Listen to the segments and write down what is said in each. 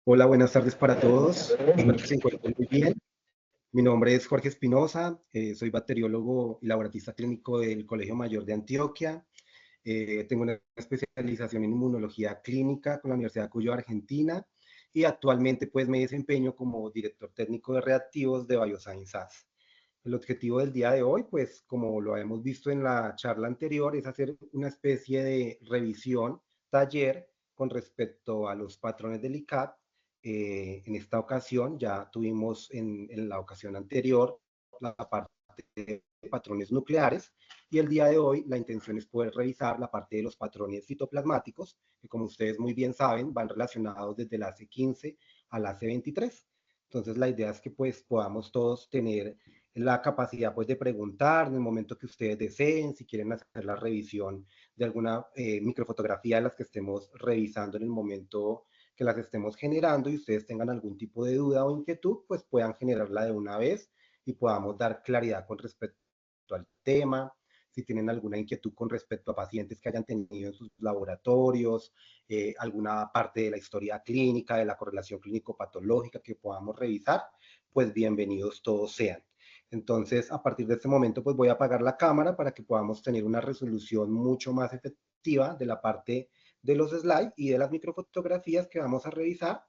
Hola, buenas tardes para todos. Espero que se encuentren muy bien. Mi nombre es Jorge Espinosa, soy bacteriólogo y laboratista clínico del Colegio Mayor de Antioquia. Tengo una especialización en inmunología clínica con la Universidad de Cuyo, Argentina, y actualmente pues me desempeño como director técnico de reactivos de Bioscience SAS. El objetivo del día de hoy, pues como lo hemos visto en la charla anterior, es hacer una especie de revisión, taller con respecto a los patrones del ICAP. En esta ocasión ya tuvimos en la ocasión anterior la parte de patrones nucleares y el día de hoy la intención es poder revisar la parte de los patrones citoplasmáticos, que como ustedes muy bien saben van relacionados desde la AC15 a la AC23. Entonces la idea es que pues podamos todos tener la capacidad pues de preguntar en el momento que ustedes deseen, si quieren hacer la revisión de alguna microfotografía de las que estemos revisando en el momento que las estemos generando y ustedes tengan algún tipo de duda o inquietud, pues puedan generarla de una vez y podamos dar claridad con respecto al tema. Si tienen alguna inquietud con respecto a pacientes que hayan tenido en sus laboratorios, alguna parte de la historia clínica, de la correlación clínico-patológica que podamos revisar, pues bienvenidos todos sean. Entonces, a partir de este momento, pues voy a apagar la cámara para que podamos tener una resolución mucho más efectiva de la parte de los slides y de las microfotografías que vamos a revisar.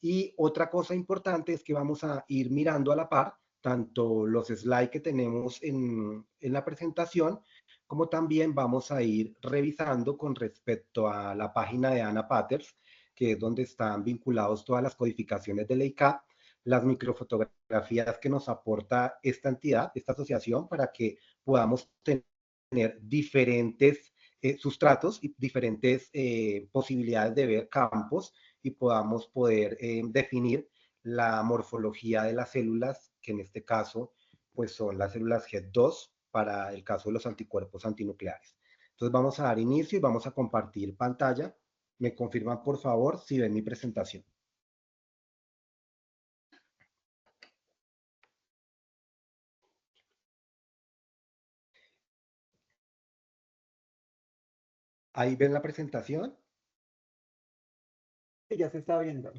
Y otra cosa importante es que vamos a ir mirando a la par tanto los slides que tenemos en la presentación, como también vamos a ir revisando con respecto a la página de Anna Patters, que es donde están vinculados todas las codificaciones de la ICAP, las microfotografías que nos aporta esta entidad, esta asociación, para que podamos tener diferentes sustratos y diferentes posibilidades de ver campos y podamos poder definir la morfología de las células, que en este caso pues son las células GET2 para el caso de los anticuerpos antinucleares. Entonces vamos a dar inicio y vamos a compartir pantalla. Me confirman por favor si ven mi presentación. ¿Ahí ven la presentación? Sí, ya se está viendo.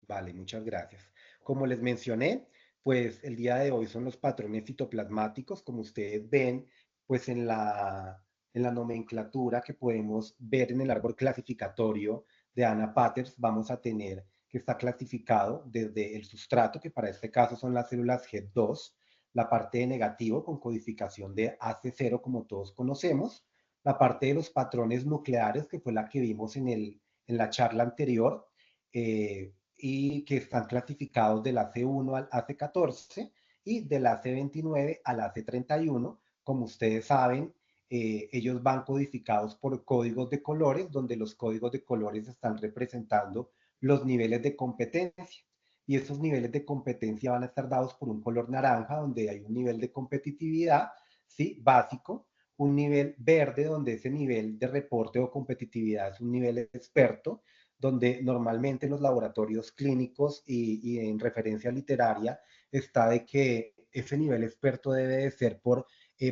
Vale, muchas gracias. Como les mencioné, pues el día de hoy son los patrones citoplasmáticos, como ustedes ven, pues en la nomenclatura que podemos ver en el árbol clasificatorio de Anna Patters, vamos a tener que está clasificado desde el sustrato, que para este caso son las células G2, la parte de negativo con codificación de AC0, como todos conocemos, la parte de los patrones nucleares, que fue la que vimos en la charla anterior, y que están clasificados del AC1 al AC14 y del AC29 al AC31. Como ustedes saben, ellos van codificados por códigos de colores, donde los códigos de colores están representando los niveles de competencia. Y esos niveles de competencia van a estar dados por un color naranja, donde hay un nivel de competitividad, ¿sí? Básico, un nivel verde, donde ese nivel de reporte o competitividad es un nivel experto, donde normalmente en los laboratorios clínicos y en referencia literaria está de que ese nivel experto debe de ser por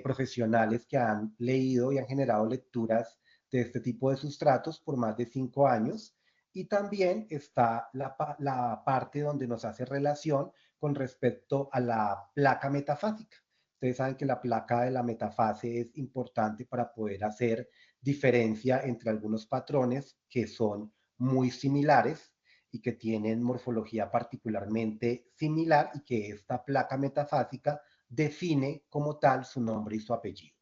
profesionales que han leído y han generado lecturas de este tipo de sustratos por más de 5 años. Y también está la parte donde nos hace relación con respecto a la placa metafásica. Ustedes saben que la placa de la metafase es importante para poder hacer diferencia entre algunos patrones que son muy similares y que tienen morfología particularmente similar y que esta placa metafásica define como tal su nombre y su apellido.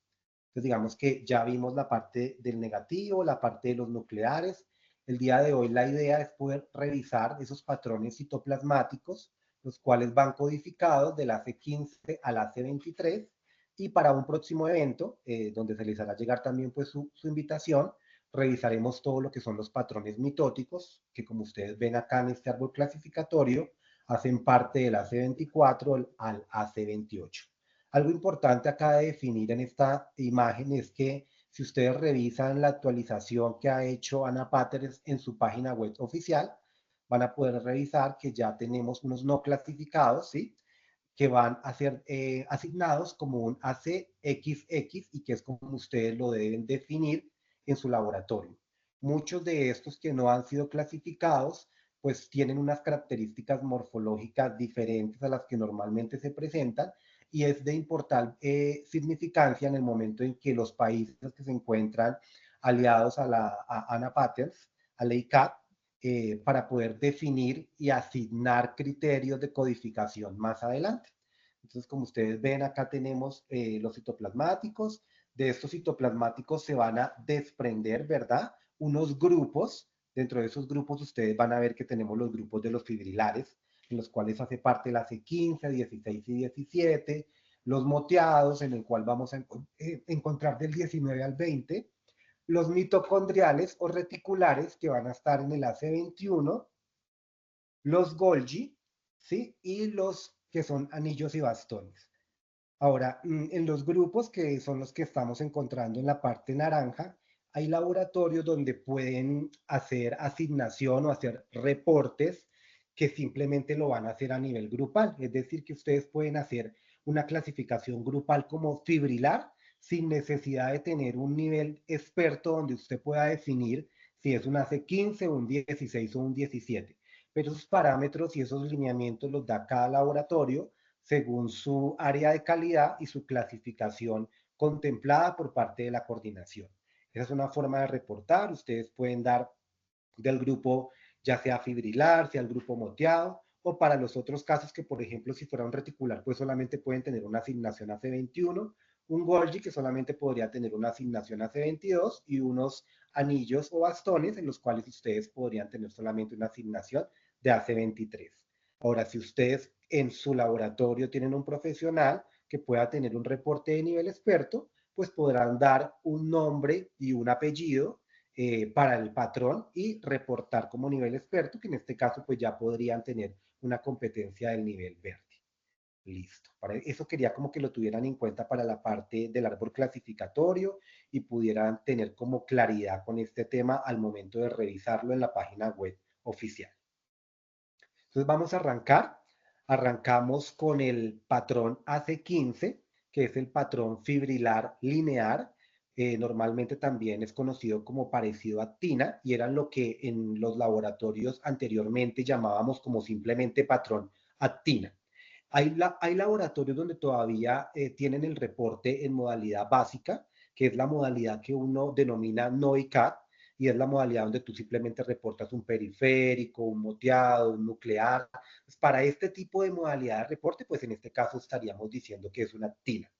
Entonces digamos que ya vimos la parte del negativo, la parte de los nucleares. El día de hoy la idea es poder revisar esos patrones citoplasmáticos, los cuales van codificados del AC15 al AC23 y para un próximo evento, donde se les hará llegar también pues su invitación, revisaremos todo lo que son los patrones mitóticos, que como ustedes ven acá en este árbol clasificatorio, hacen parte del AC24 al AC28. Algo importante acá de definir en esta imagen es que si ustedes revisan la actualización que ha hecho Anna Patters en su página web oficial, van a poder revisar que ya tenemos unos no clasificados, ¿sí? Que van a ser asignados como un ACXX y que es como ustedes lo deben definir en su laboratorio. Muchos de estos que no han sido clasificados pues tienen unas características morfológicas diferentes a las que normalmente se presentan y es de importante significancia en el momento en que los países que se encuentran aliados a ANA Patents, a la ICAT, para poder definir y asignar criterios de codificación más adelante. Entonces, como ustedes ven, acá tenemos los citoplasmáticos. De estos citoplasmáticos se van a desprender, ¿verdad? Unos grupos. Dentro de esos grupos ustedes van a ver que tenemos los grupos de los fibrilares, en los cuales hace parte la C15, 16 y 17, los moteados, en el cual vamos a encontrar del 19 al 20, los mitocondriales o reticulares, que van a estar en el AC21, los Golgi, ¿sí? Y los que son anillos y bastones. Ahora, en los grupos que son los que estamos encontrando en la parte naranja, hay laboratorios donde pueden hacer asignación o hacer reportes que simplemente lo van a hacer a nivel grupal. Es decir, que ustedes pueden hacer una clasificación grupal como fibrilar sin necesidad de tener un nivel experto donde usted pueda definir si es un AC15, un 16 o un 17. Pero esos parámetros y esos lineamientos los da cada laboratorio según su área de calidad y su clasificación contemplada por parte de la coordinación. Esa es una forma de reportar. Ustedes pueden dar del grupo ya sea fibrilar, sea el grupo moteado, o para los otros casos que, por ejemplo, si fuera un reticular, pues solamente pueden tener una asignación AC21, un Golgi que solamente podría tener una asignación AC22 y unos anillos o bastones en los cuales ustedes podrían tener solamente una asignación de AC23. Ahora, si ustedes en su laboratorio tienen un profesional que pueda tener un reporte de nivel experto, pues podrán dar un nombre y un apellido para el patrón y reportar como nivel experto, que en este caso pues ya podrían tener una competencia del nivel verde. Listo. Para eso quería como que lo tuvieran en cuenta para la parte del árbol clasificatorio y pudieran tener como claridad con este tema al momento de revisarlo en la página web oficial. Entonces vamos a arrancar. Arrancamos con el patrón AC15, que es el patrón fibrilar lineal. Normalmente también es conocido como parecido a actina y era lo que en los laboratorios anteriormente llamábamos como simplemente patrón actina. Hay laboratorios donde todavía tienen el reporte en modalidad básica, que es la modalidad que uno denomina NOICAT, y es la modalidad donde tú simplemente reportas un periférico, un moteado, un nuclear. Pues para este tipo de modalidad de reporte, pues en este caso estaríamos diciendo que es una actina.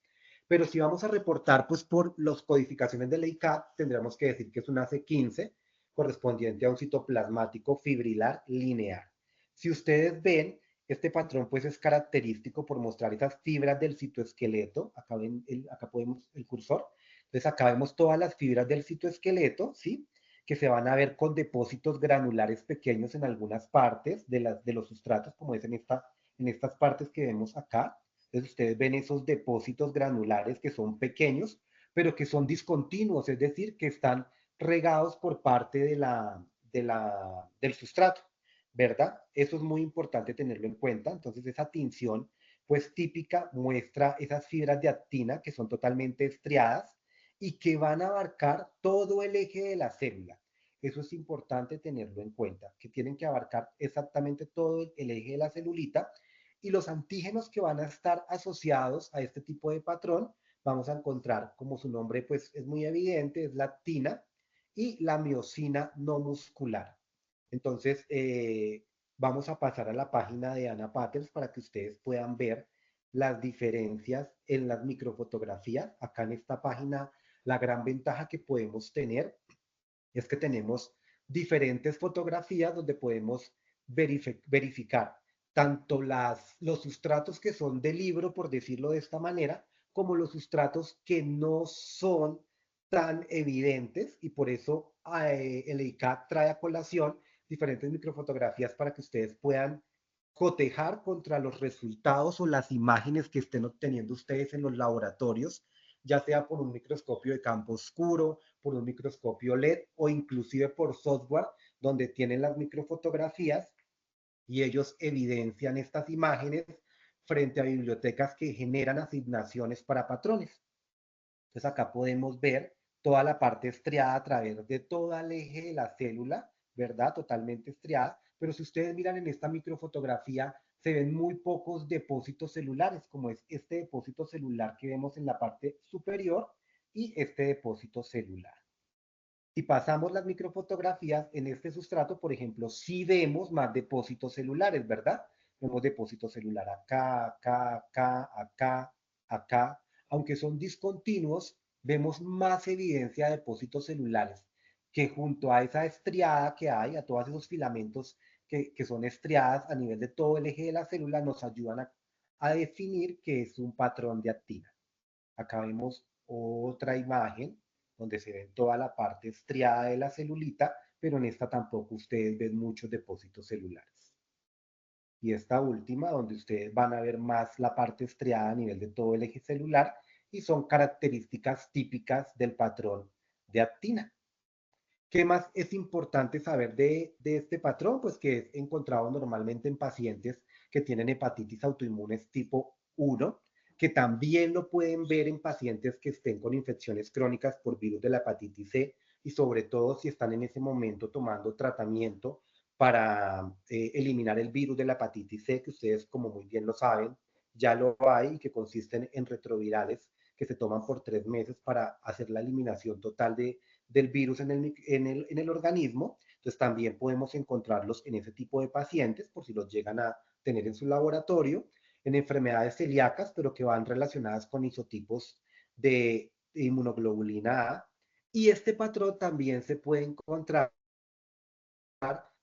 Pero si vamos a reportar, pues por las codificaciones de la ICAT, tendríamos que decir que es una C15 correspondiente a un citoplasmático fibrilar lineal. Si ustedes ven, este patrón pues es característico por mostrar esas fibras del citoesqueleto. Acá ven, acá podemos el cursor. Entonces acá vemos todas las fibras del citoesqueleto, ¿sí? Que se van a ver con depósitos granulares pequeños en algunas partes de los sustratos, como es en estas partes que vemos acá. Entonces ustedes ven esos depósitos granulares que son pequeños, pero que son discontinuos, es decir, que están regados por parte del sustrato, ¿verdad? Eso es muy importante tenerlo en cuenta. Entonces esa tinción, pues típica, muestra esas fibras de actina que son totalmente estriadas y que van a abarcar todo el eje de la célula. Eso es importante tenerlo en cuenta, que tienen que abarcar exactamente todo el eje de la celulita y los antígenos que van a estar asociados a este tipo de patrón, vamos a encontrar, como su nombre pues es muy evidente, es la actina y la miosina no muscular. Entonces, vamos a pasar a la página de Ana Patterns para que ustedes puedan ver las diferencias en las microfotografías. Acá en esta página, la gran ventaja que podemos tener es que tenemos diferentes fotografías donde podemos verificar tanto los sustratos que son de libro, por decirlo de esta manera, como los sustratos que no son tan evidentes y por eso el EICAT trae a colación diferentes microfotografías para que ustedes puedan cotejar contra los resultados o las imágenes que estén obteniendo ustedes en los laboratorios, ya sea por un microscopio de campo oscuro, por un microscopio LED o inclusive por software donde tienen las microfotografías y ellos evidencian estas imágenes frente a bibliotecas que generan asignaciones para patrones. Entonces acá podemos ver toda la parte estriada a través de todo el eje de la célula, ¿verdad? Totalmente estriada, pero si ustedes miran en esta microfotografía, se ven muy pocos depósitos celulares, como es este depósito celular que vemos en la parte superior y este depósito celular. Si pasamos las microfotografías en este sustrato, por ejemplo, sí vemos más depósitos celulares, ¿verdad? Vemos depósito celular acá, acá, acá, acá, acá. Aunque son discontinuos, vemos más evidencia de depósitos celulares que junto a esa estriada que hay, a todos esos filamentos que son estriadas a nivel de todo el eje de la célula, nos ayudan a definir que es un patrón de actina. Acá vemos otra imagen donde se ve toda la parte estriada de la celulita, pero en esta tampoco ustedes ven muchos depósitos celulares. Y esta última, donde ustedes van a ver más la parte estriada a nivel de todo el eje celular, y son características típicas del patrón de actina. ¿Qué más es importante saber de este patrón? Pues que es encontrado normalmente en pacientes que tienen hepatitis autoinmunes tipo 1, que también lo pueden ver en pacientes que estén con infecciones crónicas por virus de la hepatitis C y sobre todo si están en ese momento tomando tratamiento para eliminar el virus de la hepatitis C, que ustedes como muy bien lo saben, ya lo hay y que consisten en retrovirales que se toman por 3 meses para hacer la eliminación total del virus en el organismo. Entonces también podemos encontrarlos en ese tipo de pacientes por si los llegan a tener en su laboratorio, en enfermedades celíacas, pero que van relacionadas con isotipos de inmunoglobulina A. Y este patrón también se puede encontrar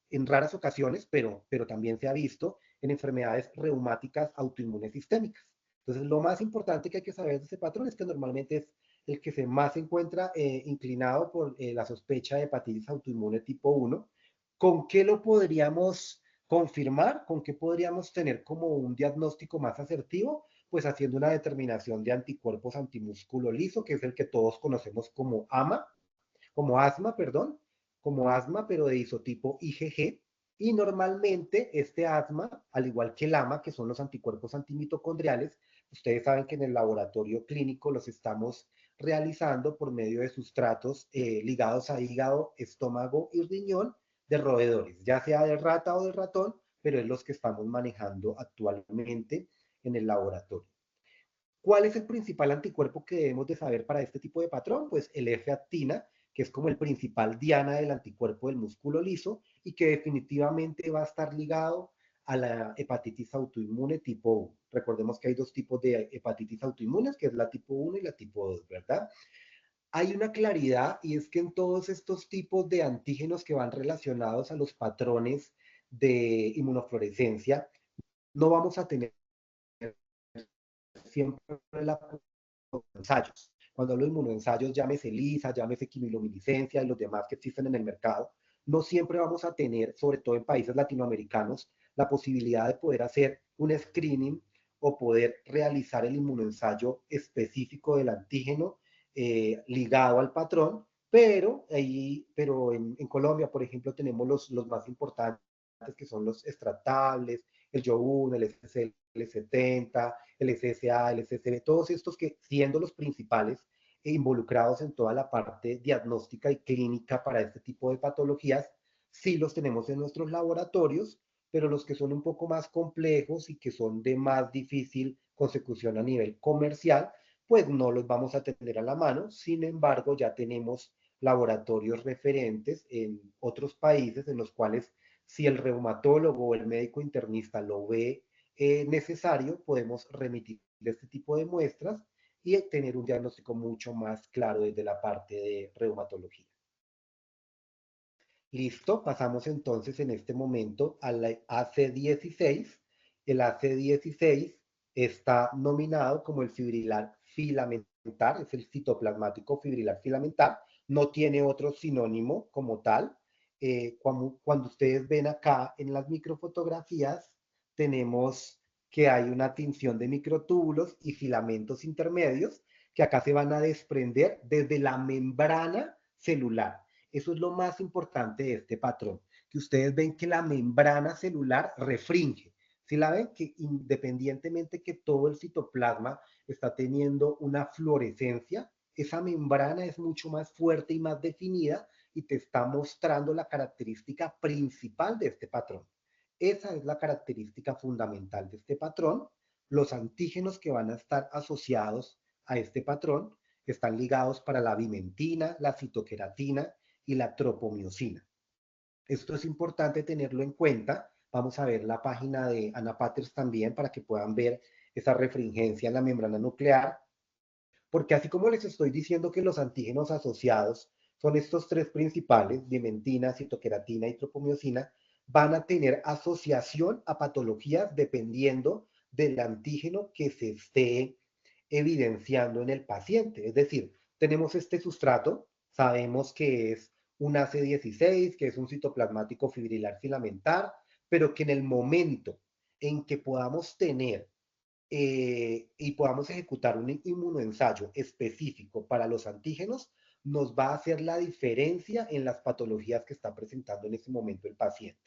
en raras ocasiones, pero también se ha visto en enfermedades reumáticas autoinmunes sistémicas. Entonces, lo más importante que hay que saber de ese patrón es que normalmente es el que se más se encuentra inclinado por la sospecha de hepatitis autoinmune tipo 1. ¿Con qué lo podríamos confirmar? ¿Con qué podríamos tener como un diagnóstico más asertivo? Pues haciendo una determinación de anticuerpos antimúsculo liso, que es el que todos conocemos como AMA, como asma, perdón, como asma, pero de isotipo IgG. Y normalmente este asma, al igual que el AMA, que son los anticuerpos antimitocondriales, ustedes saben que en el laboratorio clínico los estamos realizando por medio de sustratos ligados a hígado, estómago y riñón de roedores, ya sea de rata o de ratón, pero es los que estamos manejando actualmente en el laboratorio. ¿Cuál es el principal anticuerpo que debemos de saber para este tipo de patrón? Pues el F-actina, que es como el principal diana del anticuerpo del músculo liso y que definitivamente va a estar ligado a la hepatitis autoinmune tipo 1. Recordemos que hay dos tipos de hepatitis autoinmunes, que es la tipo 1 y la tipo 2, ¿verdad? Hay una claridad y es que en todos estos tipos de antígenos que van relacionados a los patrones de inmunofluorescencia, no vamos a tener siempre la ensayos. Cuando hablo de inmunoensayos, llámese ELISA, llámese quimiluminiscencia y los demás que existen en el mercado, no siempre vamos a tener, sobre todo en países latinoamericanos, la posibilidad de poder hacer un screening o poder realizar el inmunoensayo específico del antígeno ligado al patrón, pero en Colombia, por ejemplo, tenemos los más importantes que son los extractables, el YO1, el SL70, el SSA, el SSB, todos estos que siendo los principales involucrados en toda la parte diagnóstica y clínica para este tipo de patologías, sí los tenemos en nuestros laboratorios, pero los que son un poco más complejos y que son de más difícil consecución a nivel comercial, pues no los vamos a tener a la mano. Sin embargo, ya tenemos laboratorios referentes en otros países en los cuales si el reumatólogo o el médico internista lo ve necesario, podemos remitir este tipo de muestras y tener un diagnóstico mucho más claro desde la parte de reumatología. Listo, pasamos entonces en este momento al AC16. El AC16 está nominado como el fibrilar filamentar, es el citoplasmático fibrilar filamentar, no tiene otro sinónimo como tal. Cuando ustedes ven acá en las microfotografías, tenemos que hay una tinción de microtúbulos y filamentos intermedios que acá se van a desprender desde la membrana celular. Eso es lo más importante de este patrón, que ustedes ven que la membrana celular refringe. Si la ven, que independientemente que todo el citoplasma está teniendo una fluorescencia, esa membrana es mucho más fuerte y más definida y te está mostrando la característica principal de este patrón. Esa es la característica fundamental de este patrón. Los antígenos que van a estar asociados a este patrón están ligados para la bimentina, la citoqueratina y la tropomiosina. Esto es importante tenerlo en cuenta. Vamos a ver la página de Anna Patterson también para que puedan ver esa refringencia en la membrana nuclear, porque así como les estoy diciendo que los antígenos asociados son estos tres principales, dimentina, citoqueratina y tropomiosina, van a tener asociación a patologías dependiendo del antígeno que se esté evidenciando en el paciente. Es decir, tenemos este sustrato, sabemos que es un AC16, que es un citoplasmático fibrilar filamentar, pero que en el momento en que podamos tener y podamos ejecutar un inmunoensayo específico para los antígenos, nos va a hacer la diferencia en las patologías que está presentando en ese momento el paciente.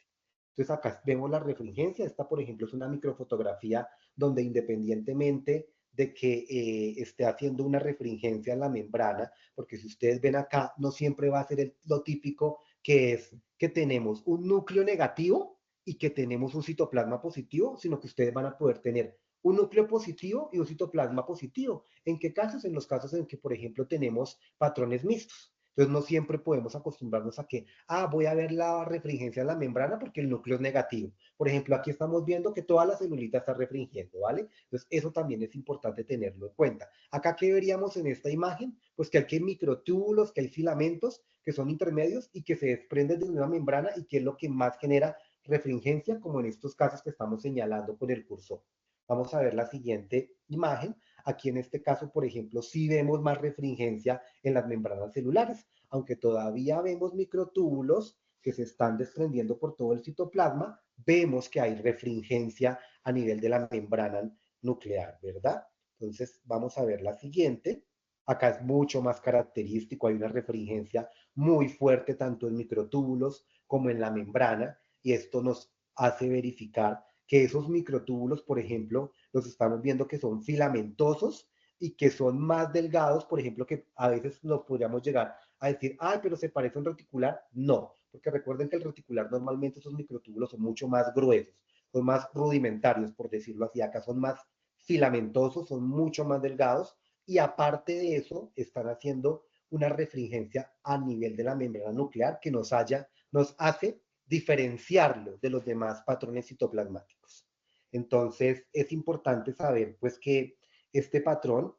Entonces acá vemos la refringencia. Esta, por ejemplo, es una microfotografía donde independientemente de que esté haciendo una refringencia en la membrana, porque si ustedes ven acá, no siempre va a ser lo típico que es que tenemos un núcleo negativo y que tenemos un citoplasma positivo, sino que ustedes van a poder tener un núcleo positivo y un citoplasma positivo. ¿En qué casos? En los casos en que, por ejemplo, tenemos patrones mixtos. Entonces, no siempre podemos acostumbrarnos a que, voy a ver la refringencia en la membrana porque el núcleo es negativo. Por ejemplo, aquí estamos viendo que toda la celulita está refringiendo, ¿vale? Entonces, eso también es importante tenerlo en cuenta. Acá, ¿qué veríamos en esta imagen? Pues que aquí hay microtúbulos, que hay filamentos que son intermedios y que se desprenden de una membrana y que es lo que más genera refringencia, como en estos casos que estamos señalando con el cursor. Vamos a ver la siguiente imagen. Aquí en este caso, por ejemplo, sí vemos más refringencia en las membranas celulares, aunque todavía vemos microtúbulos que se están desprendiendo por todo el citoplasma, vemos que hay refringencia a nivel de la membrana nuclear, ¿verdad? Entonces, vamos a ver la siguiente. Acá es mucho más característico, hay una refringencia muy fuerte tanto en microtúbulos como en la membrana, y esto nos hace verificar que esos microtúbulos, por ejemplo, los estamos viendo que son filamentosos y que son más delgados, por ejemplo, que a veces nos podríamos llegar a decir, pero se parece a un reticular. No, porque recuerden que el reticular normalmente esos microtúbulos son mucho más gruesos, son más rudimentarios, por decirlo así. Acá son más filamentosos, son mucho más delgados y aparte de eso están haciendo una refringencia a nivel de la membrana nuclear que nos hace diferenciarlo de los demás patrones citoplasmáticos. Entonces, es importante saber, pues, que este patrón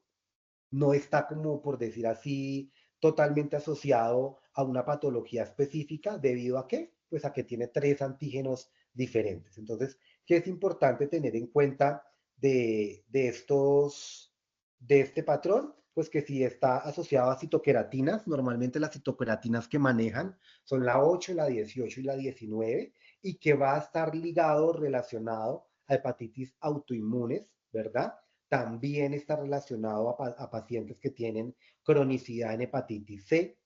no está, como por decir así, totalmente asociado a una patología específica, debido a qué? Pues a que tiene tres antígenos diferentes. Entonces, ¿qué es importante tener en cuenta de este patrón? Pues que si está asociado a citoqueratinas, normalmente las citoqueratinas que manejan son la 8, la 18 y la 19, y que va a estar ligado, relacionado a hepatitis autoinmunes, ¿verdad? También está relacionado a pacientes que tienen cronicidad en hepatitis C,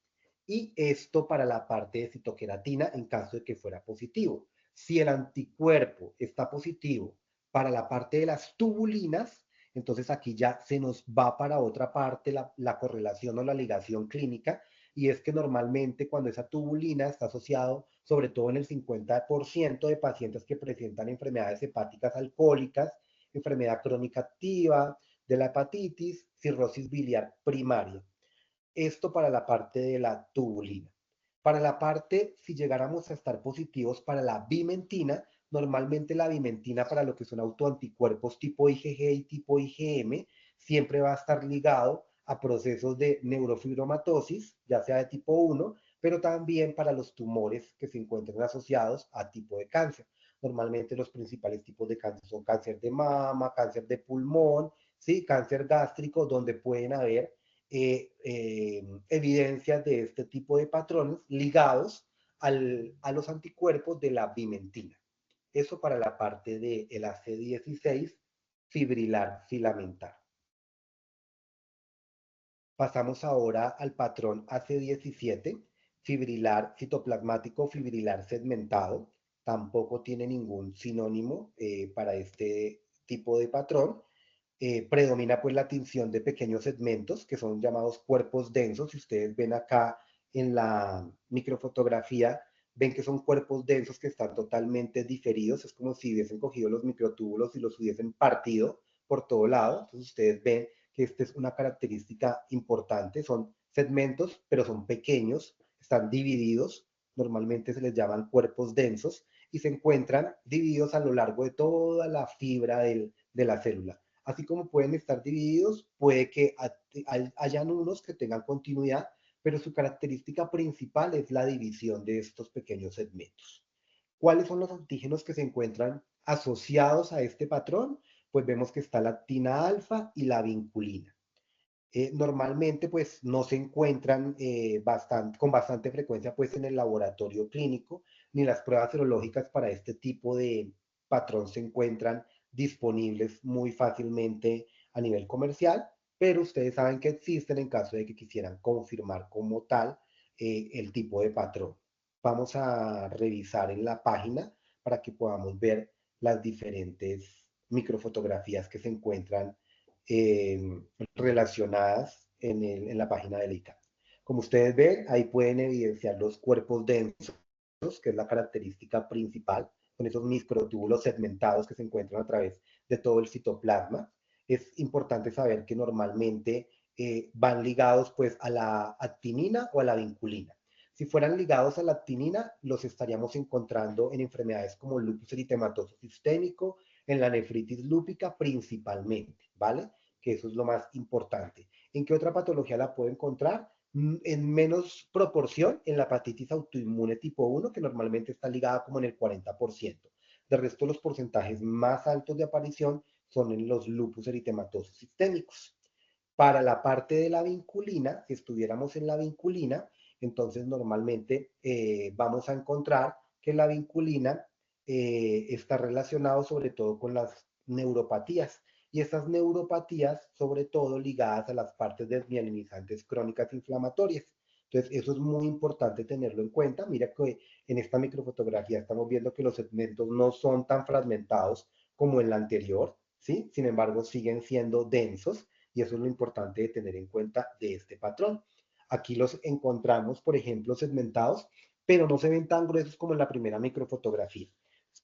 y esto para la parte de citoqueratina en caso de que fuera positivo. Si el anticuerpo está positivo para la parte de las tubulinas, entonces aquí ya se nos va para otra parte la correlación o la ligación clínica, y es que normalmente cuando esa tubulina está asociado, sobre todo en el 50% de pacientes que presentan enfermedades hepáticas alcohólicas, enfermedad crónica activa de la hepatitis, cirrosis biliar primaria. Esto para la parte de la tubulina. Para la parte, si llegáramos a estar positivos para la bimentina, normalmente la bimentina para lo que son autoanticuerpos tipo IgG y tipo IgM, siempre va a estar ligado a procesos de neurofibromatosis, ya sea de tipo 1, pero también para los tumores que se encuentran asociados a tipo de cáncer. Normalmente los principales tipos de cáncer son cáncer de mama, cáncer de pulmón, ¿sí? Cáncer gástrico, donde pueden haber evidencias de este tipo de patrones ligados a los anticuerpos de la bimentina. Eso para la parte del AC16 fibrilar filamentar. Pasamos ahora al patrón AC17, fibrilar citoplasmático fibrilar segmentado. Tampoco tiene ningún sinónimo para este tipo de patrón. Predomina pues la tinción de pequeños segmentos que son llamados cuerpos densos. Si ustedes ven acá en la microfotografía, ven que son cuerpos densos que están totalmente diferidos. Es como si hubiesen cogido los microtúbulos y los hubiesen partido por todo lado. Entonces ustedes ven que esta es una característica importante. Son segmentos, pero son pequeños, están divididos. Normalmente se les llaman cuerpos densos y se encuentran divididos a lo largo de toda la fibra de la célula. Así como pueden estar divididos, puede que hayan unos que tengan continuidad, pero su característica principal es la división de estos pequeños segmentos. ¿Cuáles son los antígenos que se encuentran asociados a este patrón? Pues vemos que está la actina alfa y la vinculina. Normalmente pues no se encuentran con bastante frecuencia pues en el laboratorio clínico, ni las pruebas serológicas para este tipo de patrón se encuentran disponibles muy fácilmente a nivel comercial, pero ustedes saben que existen en caso de que quisieran confirmar como tal el tipo de patrón. Vamos a revisar en la página para que podamos ver las diferentes microfotografías que se encuentran eh, relacionadas en la página del ICA. Como ustedes ven, ahí pueden evidenciar los cuerpos densos, que es la característica principal, con esos microtúbulos segmentados que se encuentran a través de todo el citoplasma. Es importante saber que normalmente van ligados pues a la actinina o a la vinculina. Si fueran ligados a la actinina, los estaríamos encontrando en enfermedades como lupus eritematoso sistémico, en la nefritis lúpica principalmente, ¿vale? Que eso es lo más importante. ¿En qué otra patología la puedo encontrar? En menos proporción en la hepatitis autoinmune tipo 1, que normalmente está ligada como en el 40%. De resto, los porcentajes más altos de aparición son en los lupus eritematosos sistémicos. Para la parte de la vinculina, si estuviéramos en la vinculina, entonces normalmente vamos a encontrar que la vinculina está relacionado sobre todo con las neuropatías y estas neuropatías sobre todo ligadas a las partes desmielinizantes crónicas inflamatorias. Entonces eso es muy importante tenerlo en cuenta. Mira que en esta microfotografía estamos viendo que los segmentos no son tan fragmentados como en la anterior, ¿sí? Sin embargo siguen siendo densos y eso es lo importante de tener en cuenta de este patrón. Aquí los encontramos, por ejemplo, segmentados, pero no se ven tan gruesos como en la primera microfotografía.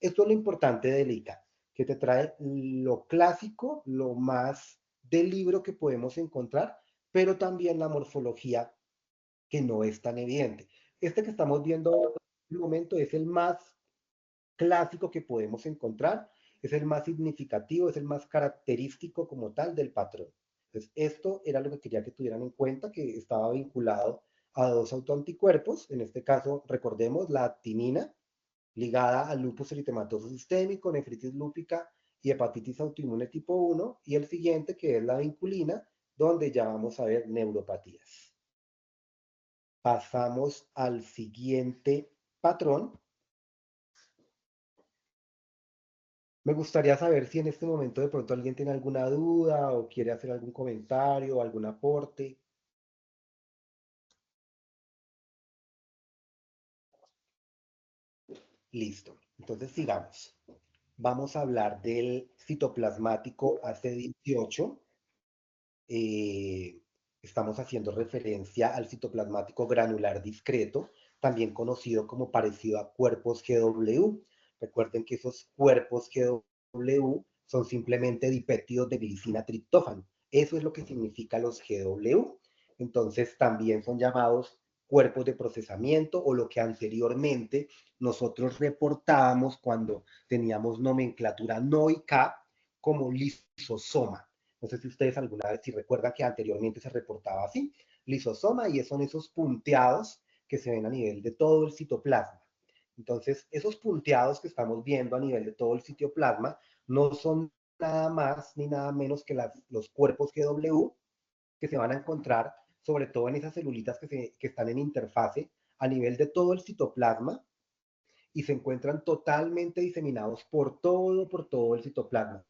Esto es lo importante del ICA, que te trae lo clásico, lo más del libro que podemos encontrar, pero también la morfología que no es tan evidente. Este que estamos viendo en el momento es el más clásico que podemos encontrar, es el más significativo, es el más característico como tal del patrón. Entonces, esto era lo que quería que tuvieran en cuenta, que estaba vinculado a dos autoanticuerpos, en este caso, recordemos, la actinina, ligada al lupus eritematoso sistémico, nefritis lúpica y hepatitis autoinmune tipo 1, y el siguiente, que es la vinculina, donde ya vamos a ver neuropatías. Pasamos al siguiente patrón. Me gustaría saber si en este momento de pronto alguien tiene alguna duda o quiere hacer algún comentario o algún aporte. Listo. Entonces sigamos. Vamos a hablar del citoplasmático AC18. Eh, Estamos haciendo referencia al citoplasmático granular discreto, también conocido como parecido a cuerpos GW. Recuerden que esos cuerpos GW son simplemente dipéptidos de glicina triptófano. Eso es lo que significa los GW. Entonces también son llamados cuerpos de procesamiento o lo que anteriormente nosotros reportábamos cuando teníamos nomenclatura NOICA como lisosoma. No sé si ustedes alguna vez, si recuerdan que anteriormente se reportaba así, lisosoma, y son esos punteados que se ven a nivel de todo el citoplasma. Entonces, esos punteados que estamos viendo a nivel de todo el citoplasma no son nada más ni nada menos que los cuerpos GW que se van a encontrar, sobre todo en esas celulitas que están en interfase a nivel de todo el citoplasma y se encuentran totalmente diseminados por todo el citoplasma.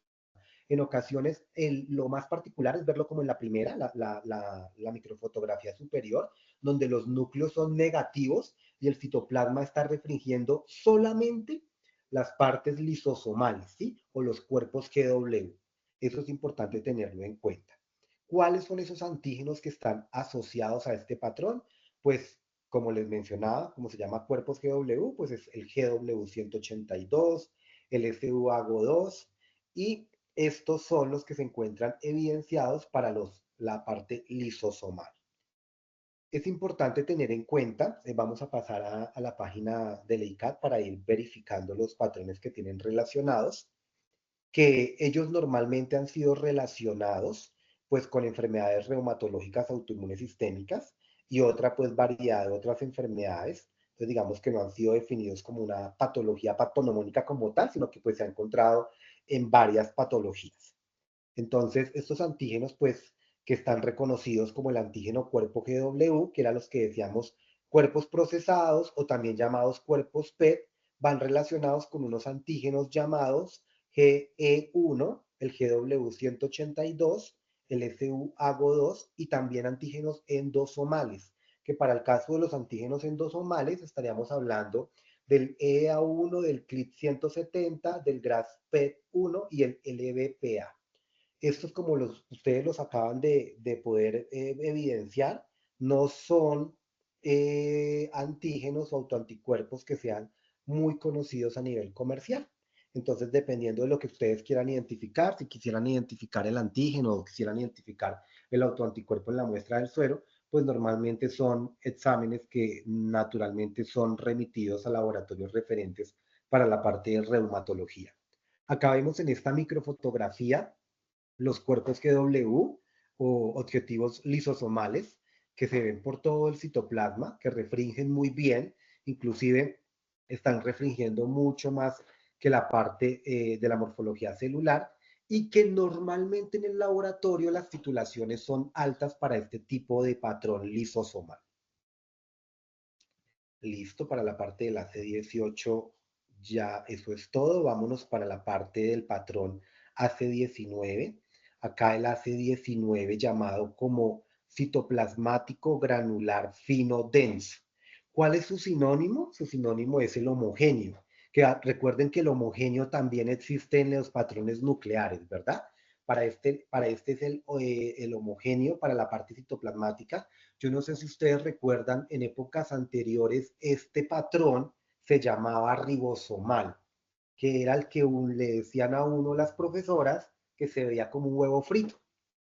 En ocasiones, lo más particular es verlo como en la primera, la microfotografía superior, donde los núcleos son negativos y el citoplasma está restringiendo solamente las partes lisosomales, ¿sí? O los cuerpos GW. Eso es importante tenerlo en cuenta. ¿Cuáles son esos antígenos que están asociados a este patrón? Pues como les mencionaba, como se llama cuerpos GW, pues es el GW182, el SU-AGO2, y estos son los que se encuentran evidenciados para la parte lisosomal. Es importante tener en cuenta, vamos a pasar a la página del EICAT para ir verificando los patrones que tienen relacionados, que ellos normalmente han sido relacionados pues con enfermedades reumatológicas autoinmunes sistémicas y otra pues variedad de otras enfermedades. Entonces digamos que no han sido definidos como una patología patognomónica como tal, sino que pues se ha encontrado en varias patologías. Entonces estos antígenos pues que están reconocidos como el antígeno cuerpo GW, que eran los que decíamos cuerpos procesados o también llamados cuerpos PET, van relacionados con unos antígenos llamados GE1, el GW182, el SU-AGO2 y también antígenos endosomales, que para el caso de los antígenos endosomales estaríamos hablando del EA1, del CLIP170, del GRASPET1 y el LBPA. Estos, como ustedes los acaban de poder evidenciar, no son antígenos o autoanticuerpos que sean muy conocidos a nivel comercial. Entonces, dependiendo de lo que ustedes quieran identificar, si quisieran identificar el antígeno o quisieran identificar el autoanticuerpo en la muestra del suero, pues normalmente son exámenes que naturalmente son remitidos a laboratorios referentes para la parte de reumatología. Acá vemos en esta microfotografía los cuerpos GW o objetivos lisosomales que se ven por todo el citoplasma, que refringen muy bien, inclusive están refringiendo mucho más que la parte de la morfología celular y que normalmente en el laboratorio las titulaciones son altas para este tipo de patrón lisosomal. Listo, para la parte del AC18 ya eso es todo. Vámonos para la parte del patrón AC19. Acá el AC19 llamado como citoplasmático granular fino denso. ¿Cuál es su sinónimo? Su sinónimo es el homogéneo. Recuerden que el homogéneo también existe en los patrones nucleares, ¿verdad? Para este es el homogéneo para la parte citoplasmática. Yo no sé si ustedes recuerdan, en épocas anteriores, este patrón se llamaba ribosomal, que era el que le decían a uno las profesoras que se veía como un huevo frito.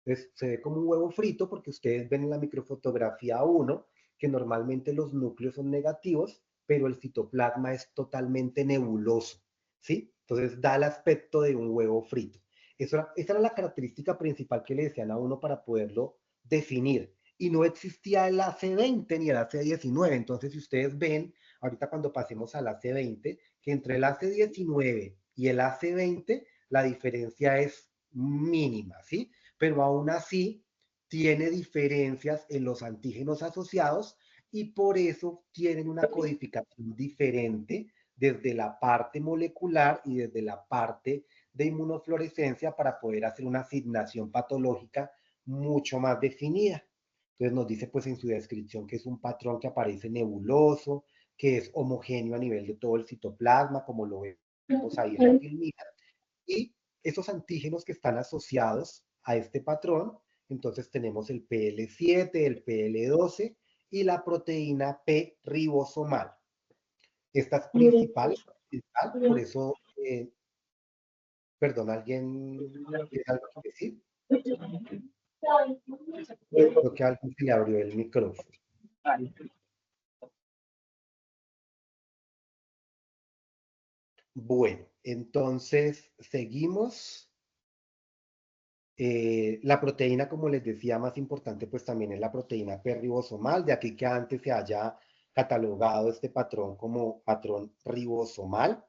Entonces, se ve como un huevo frito porque ustedes ven en la microfotografía 1 que normalmente los núcleos son negativos, pero el citoplasma es totalmente nebuloso, ¿sí? Entonces da el aspecto de un huevo frito. Esa era la característica principal que le decían a uno para poderlo definir. Y no existía el AC20 ni el AC19. Entonces, si ustedes ven, ahorita cuando pasemos al AC20, que entre el AC19 y el AC20, la diferencia es mínima, ¿sí? Pero aún así tiene diferencias en los antígenos asociados y por eso tienen una codificación diferente desde la parte molecular y desde la parte de inmunofluorescencia para poder hacer una asignación patológica mucho más definida. Entonces nos dice pues en su descripción que es un patrón que aparece nebuloso, que es homogéneo a nivel de todo el citoplasma, como lo vemos ahí en la filmina, y esos antígenos que están asociados a este patrón, entonces tenemos el PL7, el PL12 y la proteína P ribosomal. Esta es principal, por eso, perdón, ¿alguien tiene algo que decir? Creo que a alguien se le abrió el micrófono. Bueno, entonces seguimos. La proteína, como les decía, más importante, pues también es la proteína P ribosomal, de aquí que antes se haya catalogado este patrón como patrón ribosomal.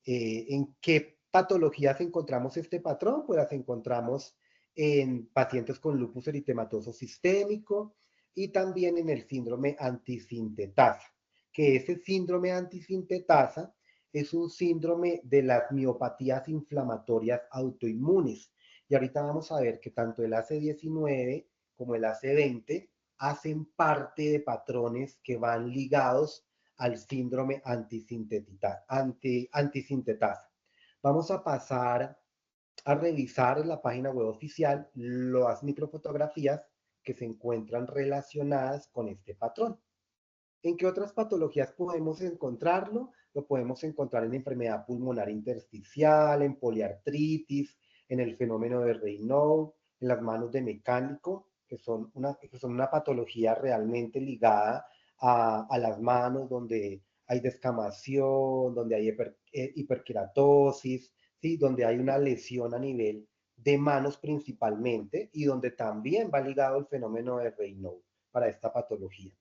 ¿En qué patologías encontramos este patrón? Pues las encontramos en pacientes con lupus eritematoso sistémico y también en el síndrome antisintetasa, que ese síndrome antisintetasa es un síndrome de las miopatías inflamatorias autoinmunes. Y ahorita vamos a ver que tanto el AC19 como el AC20 hacen parte de patrones que van ligados al síndrome antisintetasa. Vamos a pasar a revisar en la página web oficial las microfotografías que se encuentran relacionadas con este patrón. ¿En qué otras patologías podemos encontrarlo? Lo podemos encontrar en enfermedad pulmonar intersticial, en poliartritis, en el fenómeno de Raynaud, en las manos de mecánico, que son una patología realmente ligada a las manos, donde hay descamación, donde hay hiperkeratosis, ¿sí? Donde hay una lesión a nivel de manos principalmente y donde también va ligado el fenómeno de Raynaud para esta patología.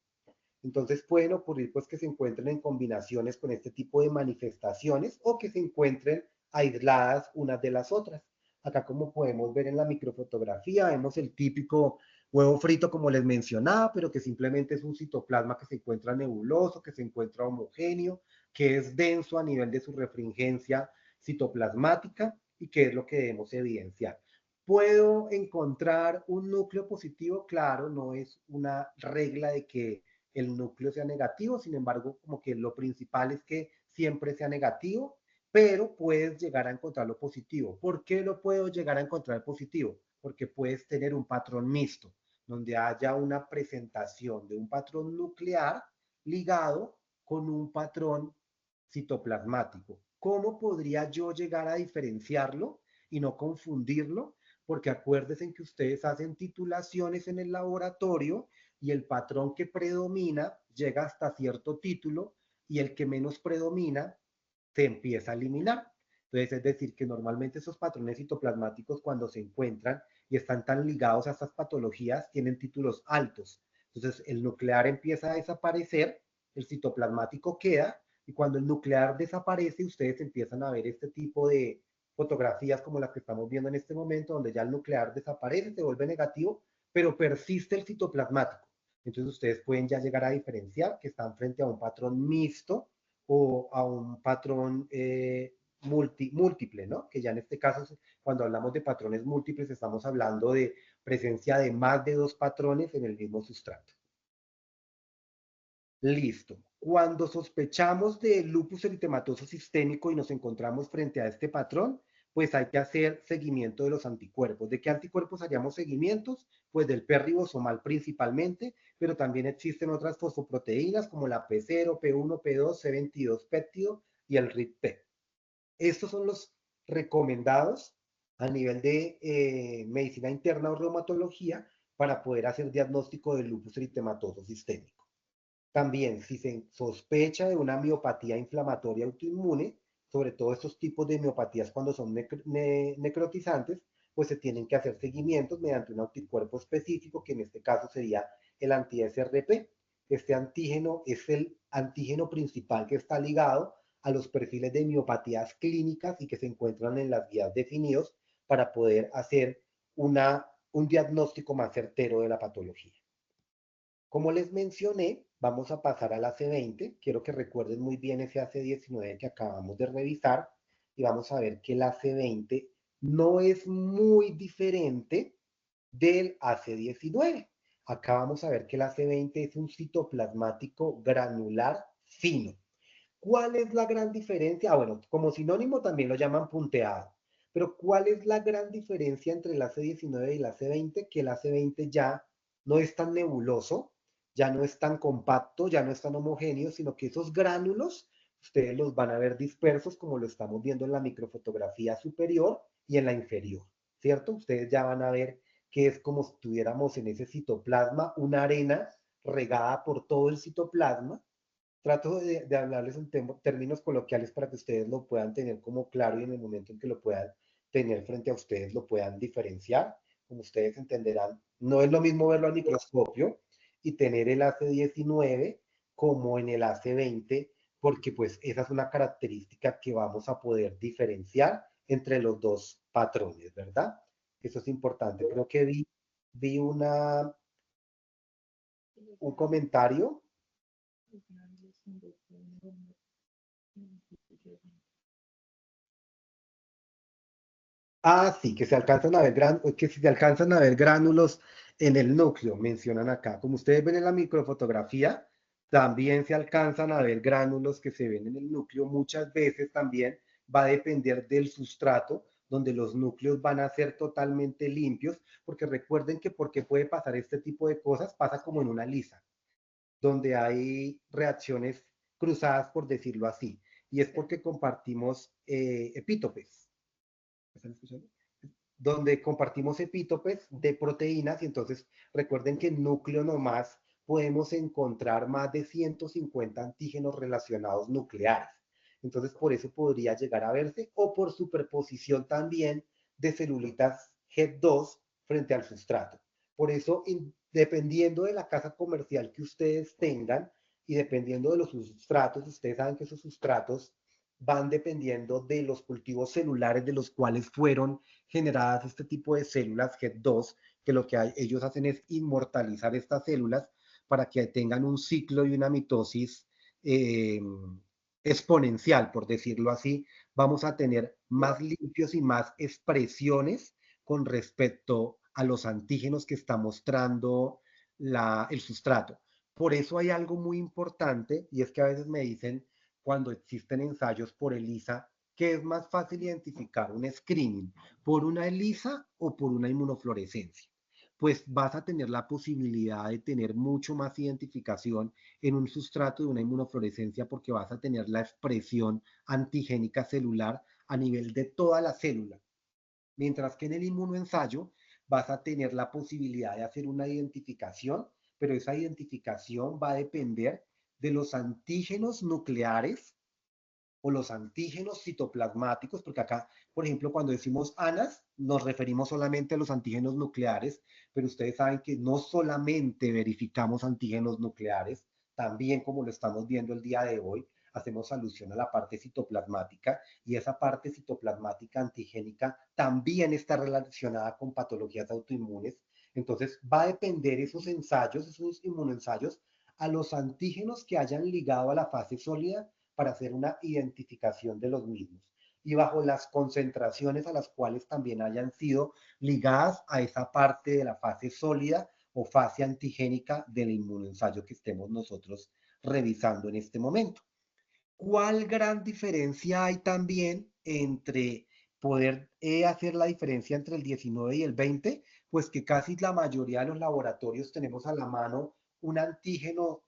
Entonces pueden ocurrir pues que se encuentren en combinaciones con este tipo de manifestaciones o que se encuentren aisladas unas de las otras. Acá como podemos ver en la microfotografía, vemos el típico huevo frito como les mencionaba, pero que simplemente es un citoplasma que se encuentra nebuloso, que se encuentra homogéneo, que es denso a nivel de su refringencia citoplasmática y que es lo que debemos evidenciar. ¿Puedo encontrar un núcleo positivo? Claro, no es una regla de que el núcleo sea negativo, sin embargo, como que lo principal es que siempre sea negativo, pero puedes llegar a encontrarlo positivo. ¿Por qué lo puedo llegar a encontrar positivo? Porque puedes tener un patrón mixto, donde haya una presentación de un patrón nuclear ligado con un patrón citoplasmático. ¿Cómo podría yo llegar a diferenciarlo y no confundirlo? Porque acuérdense que ustedes hacen titulaciones en el laboratorio y el patrón que predomina llega hasta cierto título y el que menos predomina se empieza a eliminar. Entonces, es decir, que normalmente esos patrones citoplasmáticos cuando se encuentran y están tan ligados a estas patologías tienen títulos altos. Entonces, el nuclear empieza a desaparecer, el citoplasmático queda y cuando el nuclear desaparece, ustedes empiezan a ver este tipo de fotografías como las que estamos viendo en este momento, donde ya el nuclear desaparece, se vuelve negativo, pero persiste el citoplasmático. Entonces ustedes pueden ya llegar a diferenciar que están frente a un patrón mixto o a un patrón múltiple, ¿no? Que ya en este caso, cuando hablamos de patrones múltiples, estamos hablando de presencia de más de dos patrones en el mismo sustrato. Listo. Cuando sospechamos de lupus eritematoso sistémico y nos encontramos frente a este patrón, pues hay que hacer seguimiento de los anticuerpos. ¿De qué anticuerpos haríamos seguimientos? Pues del P ribosomal principalmente, pero también existen otras fosfoproteínas como la P0, P1, P2, C22 péptido y el RIP-P. Estos son los recomendados a nivel de medicina interna o reumatología para poder hacer diagnóstico de lupus eritematoso sistémico. También, si se sospecha de una miopatía inflamatoria autoinmune, sobre todo estos tipos de miopatías cuando son necrotizantes, pues se tienen que hacer seguimientos mediante un anticuerpo específico, que en este caso sería el anti-SRP. Este antígeno es el antígeno principal que está ligado a los perfiles de miopatías clínicas y que se encuentran en las guías definidos para poder hacer un diagnóstico más certero de la patología. Como les mencioné, vamos a pasar al AC20. Quiero que recuerden muy bien ese AC19 que acabamos de revisar y vamos a ver que el AC20 no es muy diferente del AC19. Acá vamos a ver que el AC20 es un citoplasmático granular fino. ¿Cuál es la gran diferencia? Ah, bueno, como sinónimo también lo llaman punteado. Pero ¿cuál es la gran diferencia entre el AC19 y el AC20? Que el AC20 ya no es tan nebuloso, ya no es tan compacto, ya no es tan homogéneo, sino que esos gránulos ustedes los van a ver dispersos como lo estamos viendo en la microfotografía superior y en la inferior, ¿cierto? Ustedes ya van a ver que es como si estuviéramos en ese citoplasma, una arena regada por todo el citoplasma. Trato de hablarles en términos coloquiales para que ustedes lo puedan tener como claro y en el momento en que lo puedan tener frente a ustedes lo puedan diferenciar. Como ustedes entenderán, no es lo mismo verlo al microscopio y tener el AC19 como en el AC20, porque pues esa es una característica que vamos a poder diferenciar entre los dos patrones, ¿verdad? Eso es importante. Creo que vi un comentario. Ah, sí, que se alcanzan a ver que si se alcanzan a ver gránulos en el núcleo, mencionan acá. Como ustedes ven en la microfotografía, también se alcanzan a ver gránulos que se ven en el núcleo. Muchas veces también va a depender del sustrato, donde los núcleos van a ser totalmente limpios, porque recuerden que porque puede pasar este tipo de cosas, pasa como en una lisa. donde hay reacciones cruzadas, por decirlo así, y es sí. porque compartimos epítopes. ¿Me están escuchando? Donde compartimos epítopes de proteínas y entonces recuerden que en núcleo nomás podemos encontrar más de 150 antígenos relacionados nucleares. Entonces por eso podría llegar a verse o por superposición también de celulitas HEP2 frente al sustrato. Por eso, dependiendo de la casa comercial que ustedes tengan y dependiendo de los sustratos, ustedes saben que esos sustratos van dependiendo de los cultivos celulares de los cuales fueron generadas este tipo de células HEP2, que lo que ellos hacen es inmortalizar estas células para que tengan un ciclo y una mitosis eh, exponencial, por decirlo así. Vamos a tener más limpios y más expresiones con respecto a los antígenos que está mostrando el sustrato. Por eso hay algo muy importante y es que a veces me dicen cuando existen ensayos por ELISA que es más fácil identificar un screening por una ELISA o por una inmunofluorescencia. Pues vas a tener la posibilidad de tener mucho más identificación en un sustrato de una inmunofluorescencia porque vas a tener la expresión antigénica celular a nivel de toda la célula. Mientras que en el inmunoensayo vas a tener la posibilidad de hacer una identificación, pero esa identificación va a depender de los antígenos nucleares o los antígenos citoplasmáticos, porque acá, por ejemplo, cuando decimos ANAS, nos referimos solamente a los antígenos nucleares, pero ustedes saben que no solamente verificamos antígenos nucleares, también como lo estamos viendo el día de hoy, hacemos alusión a la parte citoplasmática y esa parte citoplasmática antigénica también está relacionada con patologías autoinmunes. Entonces va a depender esos ensayos, esos inmunoensayos, a los antígenos que hayan ligado a la fase sólida para hacer una identificación de los mismos y bajo las concentraciones a las cuales también hayan sido ligadas a esa parte de la fase sólida o fase antigénica del inmunoensayo que estemos nosotros revisando en este momento. ¿Cuál gran diferencia hay también entre poder hacer la diferencia entre el 19 y el 20? Pues que casi la mayoría de los laboratorios tenemos a la mano un antígeno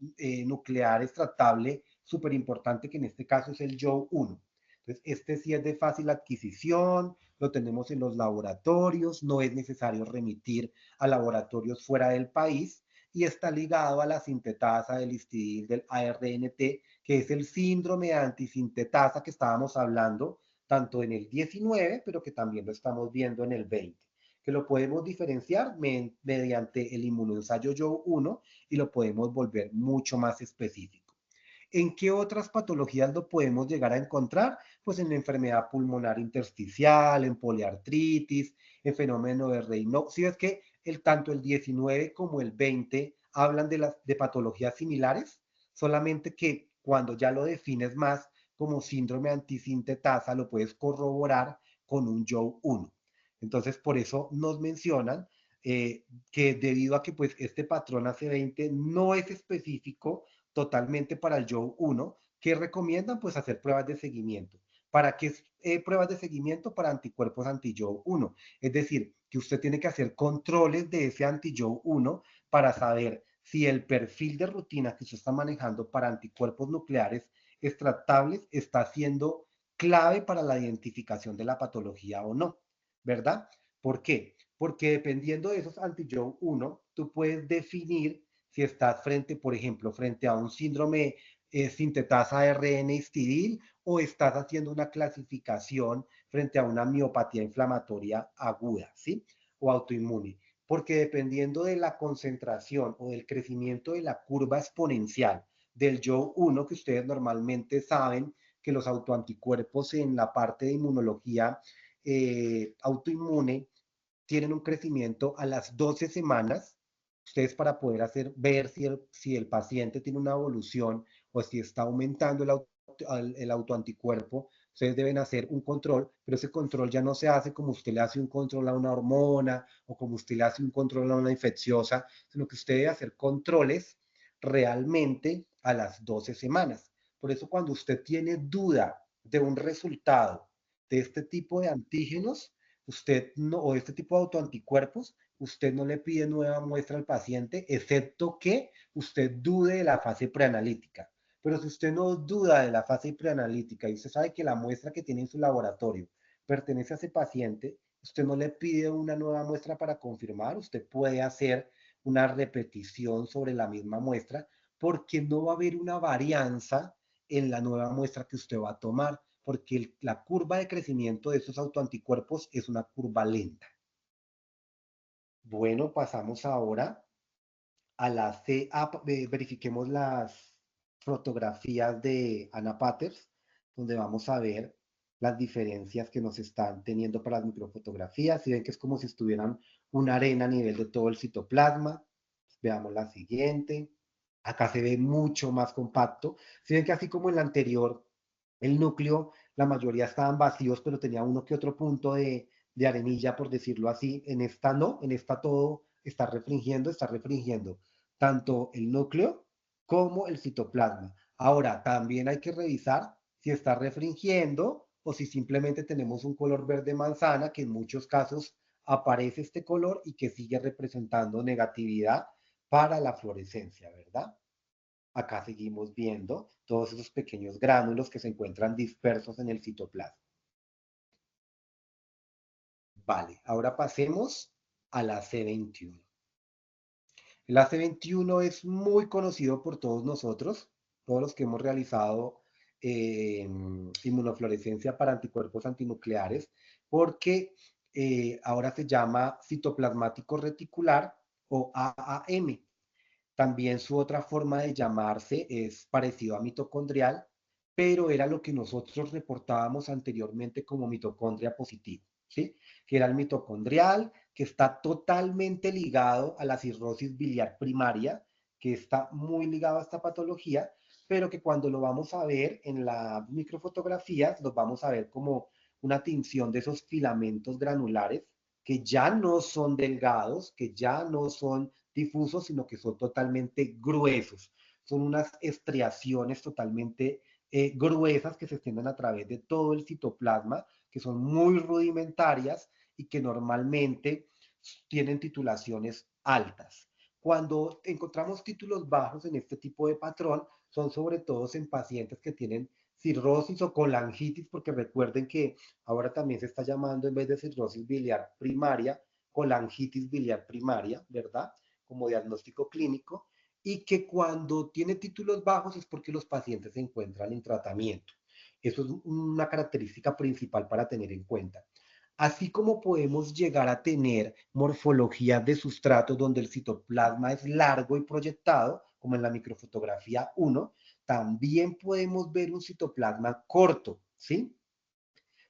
nuclear extractable súper importante, que en este caso es el JOE1. Entonces, este sí es de fácil adquisición, lo tenemos en los laboratorios, no es necesario remitir a laboratorios fuera del país y está ligado a la sintetasa del histidil del ARNT, que es el síndrome de antisintetasa que estábamos hablando tanto en el 19, pero que también lo estamos viendo en el 20, que lo podemos diferenciar mediante el inmunoensayo JOE1 y lo podemos volver mucho más específico. ¿En qué otras patologías lo podemos llegar a encontrar? Pues en la enfermedad pulmonar intersticial, en poliartritis, en fenómeno de Raynaud. Si ves que tanto el 19 como el 20 hablan de patologías similares, solamente que cuando ya lo defines más como síndrome antisintetasa, lo puedes corroborar con un JOE1. Entonces, por eso nos mencionan que debido a que pues este patrón AC20 no es específico totalmente para el JOE1, que recomiendan pues hacer pruebas de seguimiento. ¿Para qué pruebas de seguimiento? Para anticuerpos anti-JOE1. Es decir, que usted tiene que hacer controles de ese anti-JOE1 para saber si el perfil de rutina que usted está manejando para anticuerpos nucleares extractables está siendo clave para la identificación de la patología o no, ¿verdad? ¿Por qué? Porque dependiendo de esos anti-JOE1, tú puedes definir si estás frente, por ejemplo, frente a un síndrome sintetasa ARN histidil o estás haciendo una clasificación frente a una miopatía inflamatoria aguda, ¿sí? O autoinmune. Porque dependiendo de la concentración o del crecimiento de la curva exponencial del JOE1, que ustedes normalmente saben que los autoanticuerpos en la parte de inmunología autoinmune tienen un crecimiento a las 12 semanas. Ustedes para poder ver si el paciente tiene una evolución o si está aumentando el autoanticuerpo, ustedes deben hacer un control, pero ese control ya no se hace como usted le hace un control a una hormona o como usted le hace un control a una infecciosa, sino que usted debe hacer controles realmente a las 12 semanas. Por eso cuando usted tiene duda de un resultado de este tipo de antígenos, usted no, o este tipo de autoanticuerpos, usted no le pide nueva muestra al paciente, excepto que usted dude de la fase preanalítica. Pero si usted no duda de la fase preanalítica y usted sabe que la muestra que tiene en su laboratorio pertenece a ese paciente, usted no le pide una nueva muestra para confirmar, usted puede hacer una repetición sobre la misma muestra porque no va a haber una varianza en la nueva muestra que usted va a tomar, porque la curva de crecimiento de esos autoanticuerpos es una curva lenta. Bueno, pasamos ahora a la verifiquemos las fotografías de Anna Paters, donde vamos a ver las diferencias que nos están teniendo para las microfotografías. Si ven que es como si estuvieran una arena a nivel de todo el citoplasma. Veamos la siguiente. Acá se ve mucho más compacto. Si ven que así como en la anterior, el núcleo, la mayoría estaban vacíos, pero tenía uno que otro punto de arenilla, por decirlo así. En esta no, en esta todo está refringiendo tanto el núcleo como el citoplasma. Ahora, también hay que revisar si está refringiendo o si simplemente tenemos un color verde manzana, que en muchos casos aparece este color y que sigue representando negatividad para la fluorescencia, ¿verdad? Acá seguimos viendo todos esos pequeños gránulos que se encuentran dispersos en el citoplasma. Vale, ahora pasemos a la C21. El AC21 es muy conocido por todos nosotros, todos los que hemos realizado inmunofluorescencia para anticuerpos antinucleares, porque ahora se llama citoplasmático reticular o AAM. También su otra forma de llamarse es parecido a mitocondrial, pero era lo que nosotros reportábamos anteriormente como mitocondria positiva, ¿sí? Que era el mitocondrial, que está totalmente ligado a la cirrosis biliar primaria, que está muy ligado a esta patología, pero que cuando lo vamos a ver en las microfotografías, los vamos a ver como una tinción de esos filamentos granulares que ya no son delgados, que ya no son difusos, sino que son totalmente gruesos. Son unas estriaciones totalmente gruesas que se extienden a través de todo el citoplasma, que son muy rudimentarias y que normalmente tienen titulaciones altas. Cuando encontramos títulos bajos en este tipo de patrón, son sobre todo en pacientes que tienen cirrosis o colangitis, porque recuerden que ahora también se está llamando, en vez de cirrosis biliar primaria, colangitis biliar primaria, ¿verdad? Como diagnóstico clínico, y que cuando tiene títulos bajos es porque los pacientes se encuentran en tratamiento. Eso es una característica principal para tener en cuenta. Así como podemos llegar a tener morfologías de sustratos donde el citoplasma es largo y proyectado, como en la microfotografía 1, también podemos ver un citoplasma corto, ¿sí?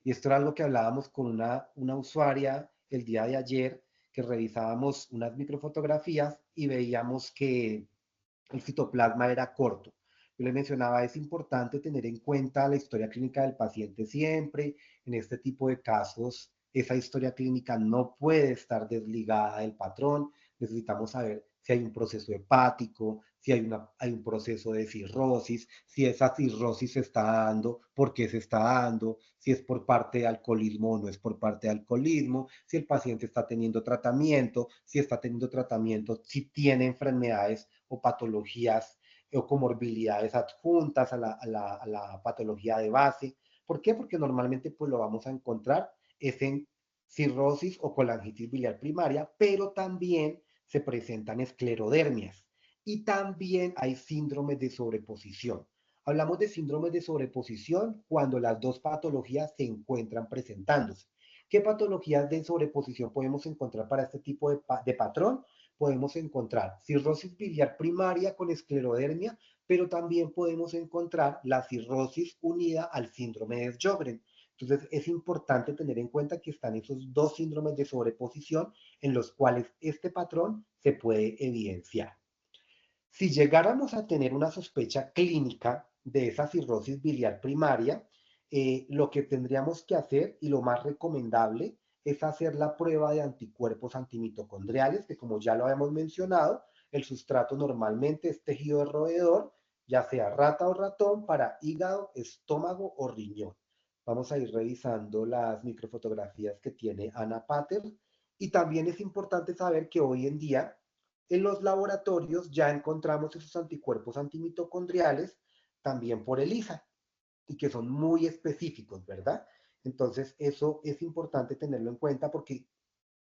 Y esto era algo que hablábamos con una usuaria el día de ayer, que revisábamos unas microfotografías y veíamos que el citoplasma era corto. Yo le mencionaba, es importante tener en cuenta la historia clínica del paciente siempre. En este tipo de casos, esa historia clínica no puede estar desligada del patrón. Necesitamos saber si hay un proceso hepático, si hay un proceso de cirrosis, si esa cirrosis se está dando, por qué se está dando, si es por parte de alcoholismo o no es por parte de alcoholismo, si el paciente está teniendo tratamiento, si está teniendo tratamiento, si tiene enfermedades o patologías o comorbilidades adjuntas a la patología de base. ¿Por qué? Porque normalmente pues lo vamos a encontrar es en cirrosis o colangitis biliar primaria, pero también se presentan esclerodermias y también hay síndromes de sobreposición. Hablamos de síndromes de sobreposición cuando las dos patologías se encuentran presentándose. ¿Qué patologías de sobreposición podemos encontrar para este tipo de patrón? Podemos encontrar cirrosis biliar primaria con esclerodermia, pero también podemos encontrar la cirrosis unida al síndrome de Sjögren. Entonces, es importante tener en cuenta que están esos dos síndromes de sobreposición en los cuales este patrón se puede evidenciar. Si llegáramos a tener una sospecha clínica de esa cirrosis biliar primaria, lo que tendríamos que hacer y lo más recomendable es hacer la prueba de anticuerpos antimitocondriales, que como ya lo habíamos mencionado, el sustrato normalmente es tejido de roedor, ya sea rata o ratón, para hígado, estómago o riñón. Vamos a ir revisando las microfotografías que tiene Anna Pater Y también es importante saber que hoy en día en los laboratorios ya encontramos esos anticuerpos antimitocondriales también por ELISA y que son muy específicos, ¿verdad? Entonces, eso es importante tenerlo en cuenta porque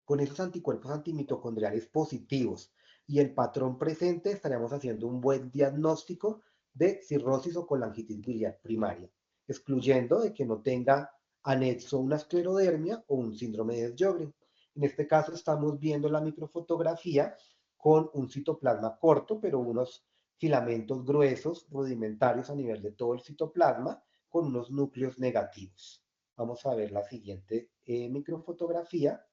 con esos anticuerpos antimitocondriales positivos y el patrón presente estaríamos haciendo un buen diagnóstico de cirrosis o colangitis biliar primaria, excluyendo de que no tenga anexo una esclerodermia o un síndrome de Sjögren. En este caso estamos viendo la microfotografía con un citoplasma corto, pero unos filamentos gruesos, rudimentarios a nivel de todo el citoplasma, con unos núcleos negativos. Vamos a ver la siguiente microfotografía.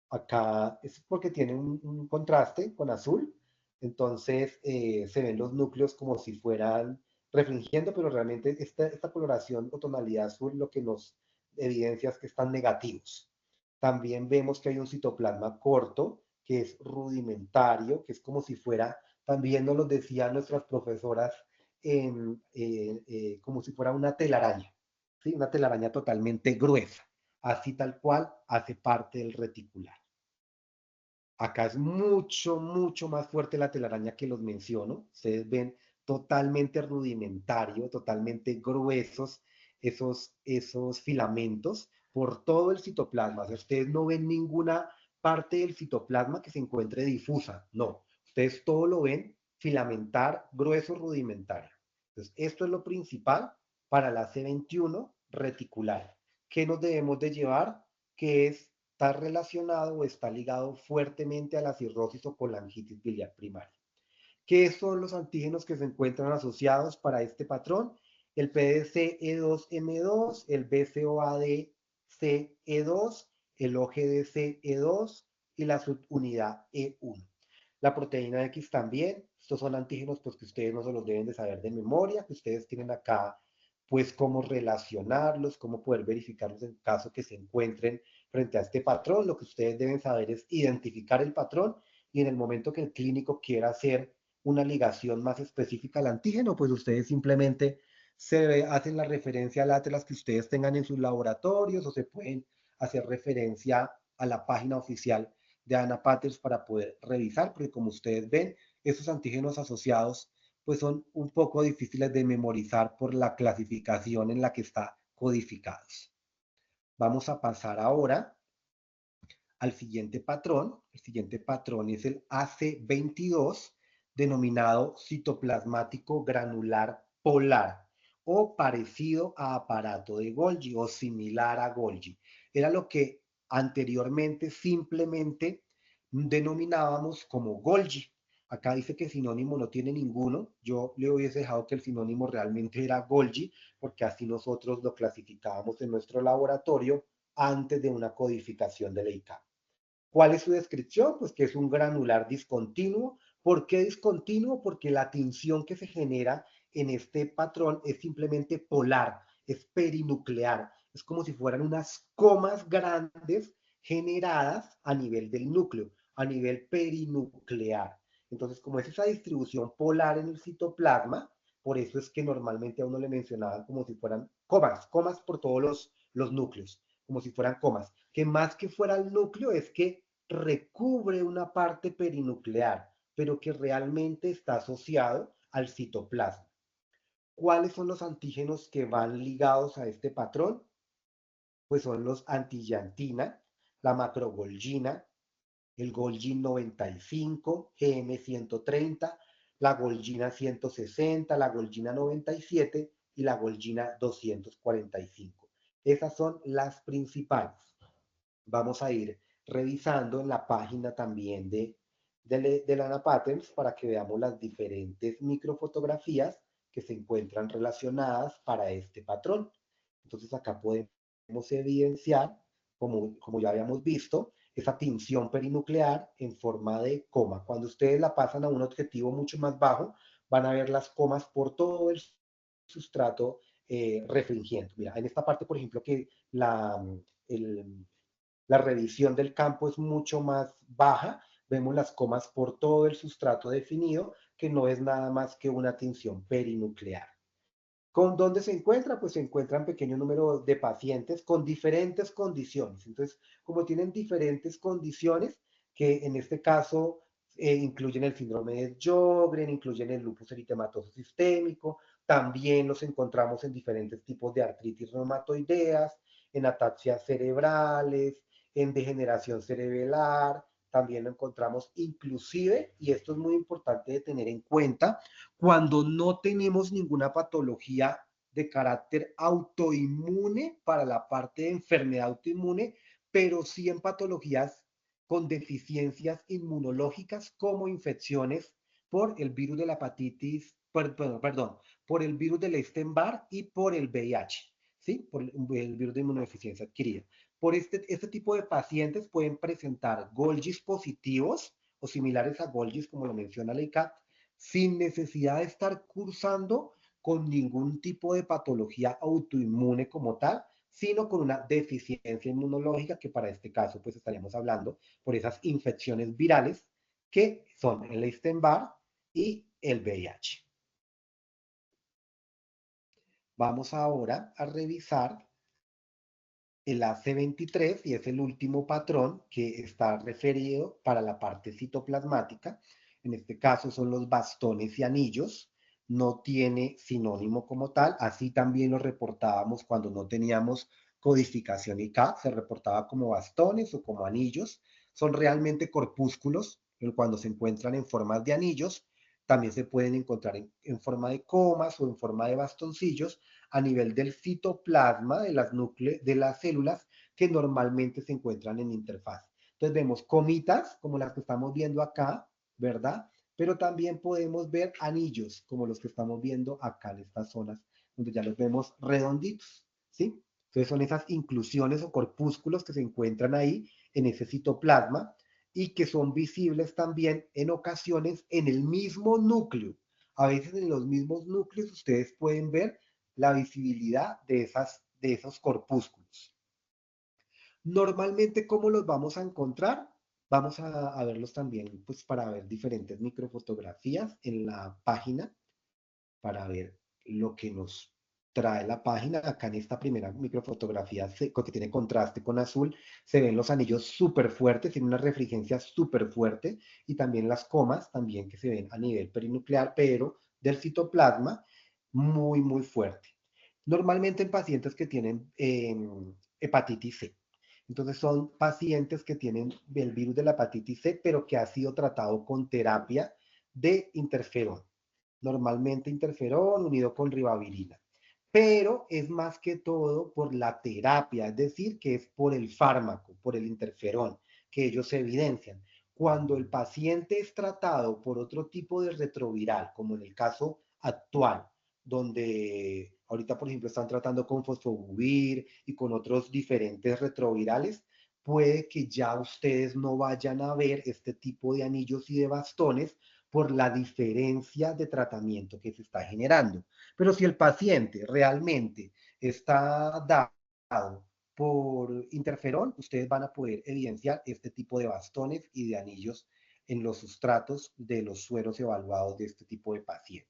Acá es porque tiene un contraste con azul, entonces se ven los núcleos como si fueran refringiendo, pero realmente esta coloración o tonalidad azul lo que nos evidencia es que están negativos. También vemos que hay un citoplasma corto, que es rudimentario, que es como si fuera, también nos lo decían nuestras profesoras, como si fuera una telaraña, ¿sí? Una telaraña totalmente gruesa, así tal cual hace parte del reticular. Acá es mucho, mucho más fuerte la telaraña que los menciono. Ustedes ven totalmente rudimentario, totalmente gruesos esos filamentos por todo el citoplasma. O sea, ustedes no ven ninguna parte del citoplasma que se encuentre difusa. No, ustedes todo lo ven filamentar, grueso, rudimentario. Entonces, esto es lo principal para la C21 reticular. ¿Qué nos debemos de llevar? Que está relacionado o está ligado fuertemente a la cirrosis o colangitis biliar primaria. ¿Qué son los antígenos que se encuentran asociados para este patrón? El PDC-E2M2, el BCOAD-CE2, el OGDC-E2 y la subunidad E1. La proteína X también, estos son antígenos pues, que ustedes no se los deben de saber de memoria, que ustedes tienen acá pues cómo relacionarlos, cómo poder verificarlos en caso que se encuentren frente a este patrón. Lo que ustedes deben saber es identificar el patrón y en el momento que el clínico quiera hacer una ligación más específica al antígeno, pues ustedes simplemente se hacen la referencia a las atlas que ustedes tengan en sus laboratorios o se pueden hacer referencia a la página oficial de Anna Patterns para poder revisar, porque como ustedes ven, esos antígenos asociados pues son un poco difíciles de memorizar por la clasificación en la que está codificados. Vamos a pasar ahora al siguiente patrón. El siguiente patrón es el AC22, denominado citoplasmático granular polar o parecido a aparato de Golgi o similar a Golgi. Era lo que anteriormente simplemente denominábamos como Golgi. Acá dice que sinónimo no tiene ninguno. Yo le hubiese dejado que el sinónimo realmente era Golgi, porque así nosotros lo clasificábamos en nuestro laboratorio antes de una codificación de la ICAP. ¿Cuál es su descripción? Pues que es un granular discontinuo. ¿Por qué discontinuo? Porque la tinción que se genera en este patrón es simplemente polar, es perinuclear. Es como si fueran unas comas grandes generadas a nivel del núcleo, a nivel perinuclear. Entonces, como es esa distribución polar en el citoplasma, por eso es que normalmente a uno le mencionaban como si fueran comas, comas por todos los núcleos, como si fueran comas, que más que fuera el núcleo es que recubre una parte perinuclear, pero que realmente está asociado al citoplasma. ¿Cuáles son los antígenos que van ligados a este patrón? Pues son los antiyantina, la macrogolgina, el Golgi 95, GM130, la Golgina 160, la Golgina 97 y la Golgina 245. Esas son las principales. Vamos a ir revisando en la página también de Lana Patterns para que veamos las diferentes microfotografías que se encuentran relacionadas para este patrón. Entonces acá podemos evidenciar, como ya habíamos visto, esa tinción perinuclear en forma de coma. Cuando ustedes la pasan a un objetivo mucho más bajo, van a ver las comas por todo el sustrato refringiendo. Mira, en esta parte, por ejemplo, que el, la revisión del campo es mucho más baja, vemos las comas por todo el sustrato definido, que no es nada más que una tinción perinuclear. ¿Con dónde se encuentra? Pues se encuentra en pequeño número de pacientes con diferentes condiciones. Entonces, como tienen diferentes condiciones, que en este caso incluyen el síndrome de Sjögren, incluyen el lupus eritematoso sistémico, también los encontramos en diferentes tipos de artritis reumatoideas, en ataxias cerebrales, en degeneración cerebral, también lo encontramos inclusive, y esto es muy importante de tener en cuenta, cuando no tenemos ninguna patología de carácter autoinmune para la parte de enfermedad autoinmune, pero sí en patologías con deficiencias inmunológicas como infecciones por el virus de la hepatitis, perdón, por el virus del Epstein-Barr y por el VIH, ¿sí? Por el virus de inmunodeficiencia adquirida. Por este tipo de pacientes pueden presentar Golgis positivos o similares a Golgis, como lo menciona la ICAT, sin necesidad de estar cursando con ningún tipo de patología autoinmune como tal, sino con una deficiencia inmunológica, que para este caso pues estaríamos hablando por esas infecciones virales que son el Epstein-Barr y el VIH. Vamos ahora a revisar el AC23 y es el último patrón que está referido para la parte citoplasmática. En este caso son los bastones y anillos. No tiene sinónimo como tal. Así también lo reportábamos cuando no teníamos codificación IK. Se reportaba como bastones o como anillos. Son realmente corpúsculos cuando se encuentran en formas de anillos. También se pueden encontrar en forma de comas o en forma de bastoncillos a nivel del citoplasma de las células que normalmente se encuentran en interfaz. Entonces vemos comitas como las que estamos viendo acá, ¿verdad? Pero también podemos ver anillos como los que estamos viendo acá en estas zonas, donde ya los vemos redonditos, ¿sí? Entonces son esas inclusiones o corpúsculos que se encuentran ahí en ese citoplasma y que son visibles también en ocasiones en el mismo núcleo. A veces en los mismos núcleos ustedes pueden ver la visibilidad de esos corpúsculos. Normalmente, ¿cómo los vamos a encontrar? Vamos a verlos también, pues para ver diferentes microfotografías en la página, para ver lo que nos trae la página. Acá en esta primera microfotografía que tiene contraste con azul, se ven los anillos súper fuertes, tiene una refrigencia súper fuerte y también las comas también que se ven a nivel perinuclear, pero del citoplasma muy, muy fuerte. Normalmente en pacientes que tienen hepatitis C. Entonces son pacientes que tienen el virus de la hepatitis C, pero que ha sido tratado con terapia de interferón. Normalmente interferón unido con ribavirina. Pero es más que todo por la terapia, es decir, que es por el fármaco, por el interferón, que ellos se evidencian. Cuando el paciente es tratado por otro tipo de retroviral, como en el caso actual, donde ahorita, por ejemplo, están tratando con fosfobuvir y con otros diferentes retrovirales, puede que ya ustedes no vayan a ver este tipo de anillos y de bastones por la diferencia de tratamiento que se está generando. Pero si el paciente realmente está dado por interferón, ustedes van a poder evidenciar este tipo de bastones y de anillos en los sustratos de los sueros evaluados de este tipo de paciente.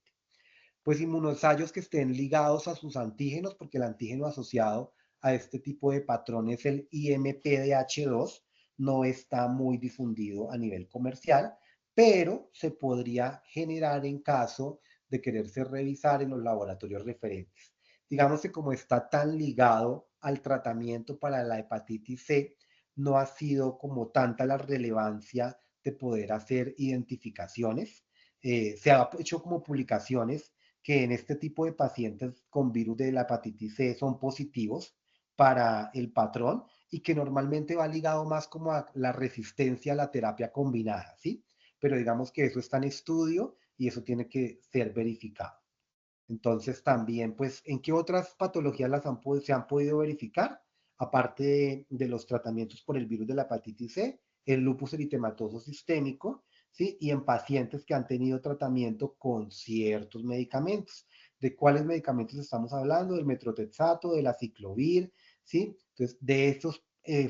Pues inmunoensayos que estén ligados a sus antígenos, porque el antígeno asociado a este tipo de patrón es el IMPDH2, no está muy difundido a nivel comercial, pero se podría generar en caso de quererse revisar en los laboratorios referentes. Digamos que como está tan ligado al tratamiento para la hepatitis C, no ha sido como tanta la relevancia de poder hacer identificaciones. Se ha hecho como publicaciones que en este tipo de pacientes con virus de la hepatitis C son positivos para el patrón y que normalmente va ligado más como a la resistencia a la terapia combinada, ¿sí? Pero digamos que eso está en estudio y eso tiene que ser verificado. Entonces también, pues, ¿en qué otras patologías se han podido verificar? Aparte de los tratamientos por el virus de la hepatitis C, el lupus eritematoso sistémico, ¿sí? Y en pacientes que han tenido tratamiento con ciertos medicamentos. ¿De cuáles medicamentos estamos hablando? Del metrotexato, del aciclovir, ¿sí? Entonces, de estos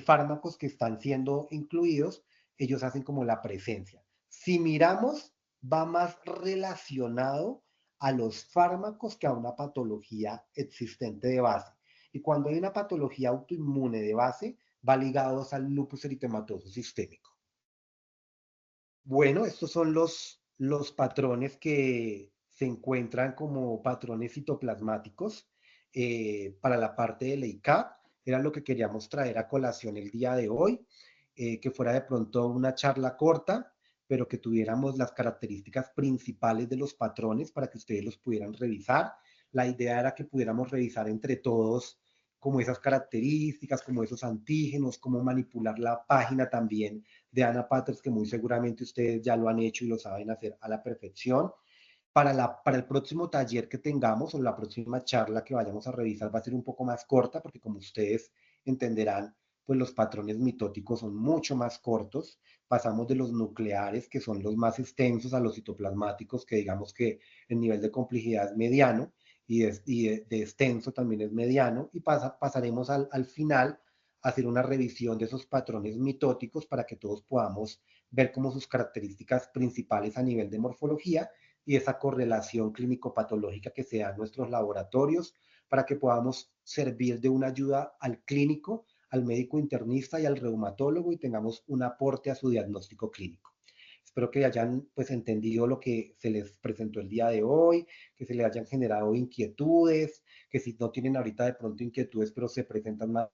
fármacos que están siendo incluidos, ellos hacen como la presencia. Si miramos, va más relacionado a los fármacos que a una patología existente de base. Y cuando hay una patología autoinmune de base, va ligado al lupus eritematoso sistémico. Bueno, estos son los patrones que se encuentran como patrones citoplasmáticos para la parte del EICAP. Era lo que queríamos traer a colación el día de hoy, que fuera de pronto una charla corta, pero que tuviéramos las características principales de los patrones para que ustedes los pudieran revisar. La idea era que pudiéramos revisar entre todos como esas características, como esos antígenos, cómo manipular la página también de Ana Patters, que muy seguramente ustedes ya lo han hecho y lo saben hacer a la perfección. Para el próximo taller que tengamos o la próxima charla que vayamos a revisar va a ser un poco más corta porque como ustedes entenderán, pues los patrones mitóticos son mucho más cortos. Pasamos de los nucleares, que son los más extensos, a los citoplasmáticos, que digamos que el nivel de complejidad es mediano y de extenso también es mediano. Y pasaremos al final a hacer una revisión de esos patrones mitóticos para que todos podamos ver como sus características principales a nivel de morfología y esa correlación clínico-patológica que se da en nuestros laboratorios para que podamos servir de una ayuda al clínico, al médico internista y al reumatólogo y tengamos un aporte a su diagnóstico clínico. Espero que hayan pues entendido lo que se les presentó el día de hoy, que se les hayan generado inquietudes, que si no tienen ahorita de pronto inquietudes, pero se presentan más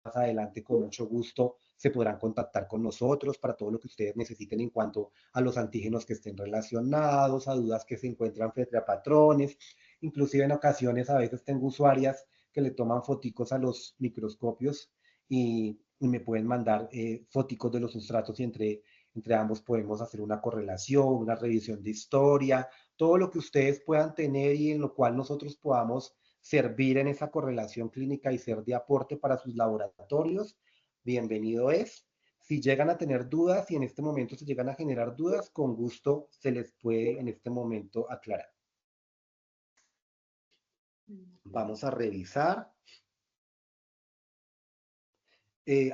adelante, con mucho gusto se podrán contactar con nosotros para todo lo que ustedes necesiten en cuanto a los antígenos que estén relacionados, a dudas que se encuentran frente a patrones. Inclusive en ocasiones a veces tengo usuarias que le toman foticos a los microscopios y me pueden mandar foticos de los sustratos y entre ambos podemos hacer una correlación, una revisión de historia, todo lo que ustedes puedan tener y en lo cual nosotros podamos servir en esa correlación clínica y ser de aporte para sus laboratorios, bienvenido es. Si llegan a tener dudas y en este momento se llegan a generar dudas, con gusto se les puede en este momento aclarar. Vamos a revisar.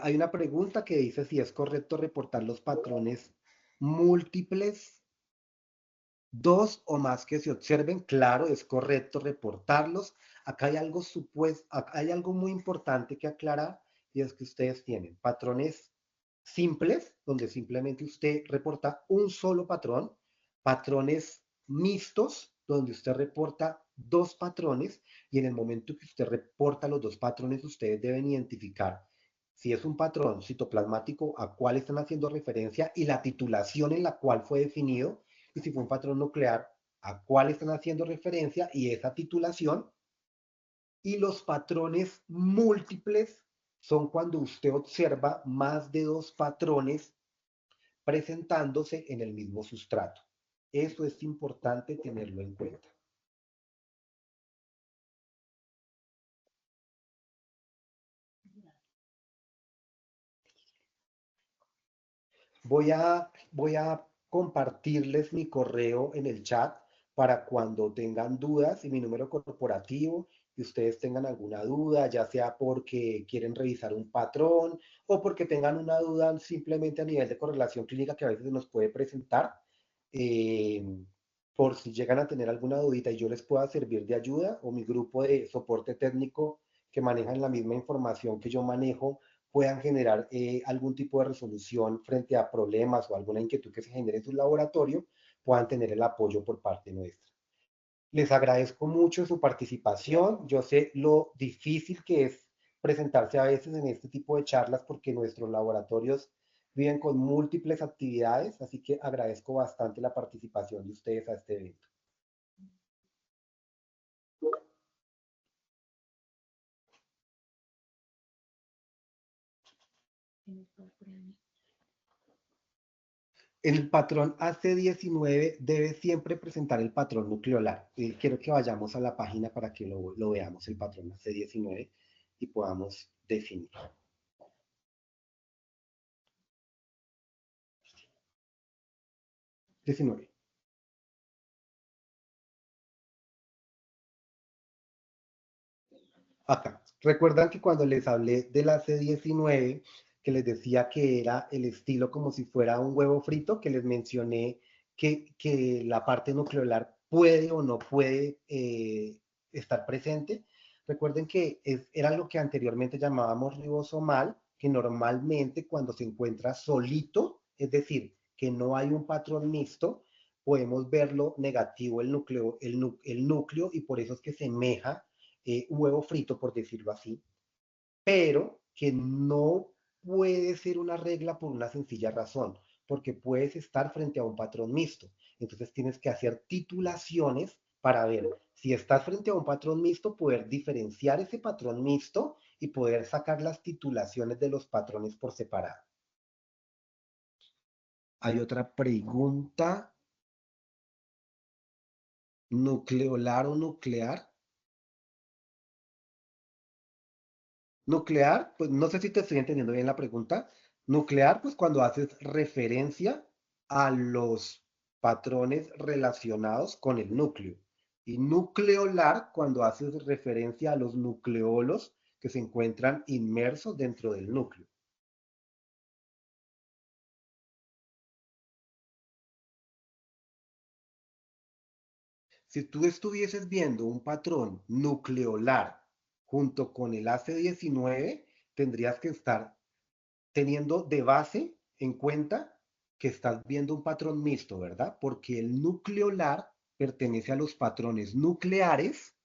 Hay una pregunta que dice si es correcto reportar los patrones múltiples, dos o más que se observen. Claro, es correcto reportarlos. Acá hay algo hay algo muy importante que aclarar y es que ustedes tienen patrones simples, donde simplemente usted reporta un solo patrón, patrones mixtos, donde usted reporta dos patrones y en el momento que usted reporta los dos patrones, ustedes deben identificar si es un patrón citoplasmático a cuál están haciendo referencia y la titulación en la cual fue definido, y si fue un patrón nuclear, a cuál están haciendo referencia y esa titulación. Y los patrones múltiples son cuando usted observa más de dos patrones presentándose en el mismo sustrato. Eso es importante tenerlo en cuenta. Voy a compartirles mi correo en el chat para cuando tengan dudas y mi número corporativo y ustedes tengan alguna duda, ya sea porque quieren revisar un patrón o porque tengan una duda simplemente a nivel de correlación clínica que a veces nos puede presentar. eh, por si llegan a tener alguna dudita y yo les pueda servir de ayuda o mi grupo de soporte técnico que manejan la misma información que yo manejo puedan generar algún tipo de resolución frente a problemas o alguna inquietud que se genere en su laboratorio, puedan tener el apoyo por parte nuestra. Les agradezco mucho su participación. Yo sé lo difícil que es presentarse a veces en este tipo de charlas porque nuestros laboratorios viven con múltiples actividades, así que agradezco bastante la participación de ustedes a este evento. El patrón AC19 debe siempre presentar el patrón nucleolar. Quiero que vayamos a la página para que lo veamos, el patrón AC19, y podamos definir. AC19. Acá. Recuerdan que cuando les hablé del AC19, que les decía que era el estilo como si fuera un huevo frito, que les mencioné que la parte nucleolar puede o no puede estar presente. Recuerden que era lo que anteriormente llamábamos ribosomal, que normalmente cuando se encuentra solito, es decir, que no hay un patrón mixto, podemos verlo negativo el núcleo y por eso es que semeja huevo frito, por decirlo así, pero que no puede ser una regla por una sencilla razón, porque puedes estar frente a un patrón mixto. Entonces tienes que hacer titulaciones para ver si estás frente a un patrón mixto, poder diferenciar ese patrón mixto y poder sacar las titulaciones de los patrones por separado. Hay otra pregunta, nucleolar o nuclear. Nuclear, pues no sé si te estoy entendiendo bien la pregunta. Nuclear, pues cuando haces referencia a los patrones relacionados con el núcleo. Y nucleolar, cuando haces referencia a los nucleolos que se encuentran inmersos dentro del núcleo. Si tú estuvieses viendo un patrón nucleolar junto con el AC19, tendrías que estar teniendo de base en cuenta que estás viendo un patrón mixto, ¿verdad? Porque el nucleolar pertenece a los patrones nucleares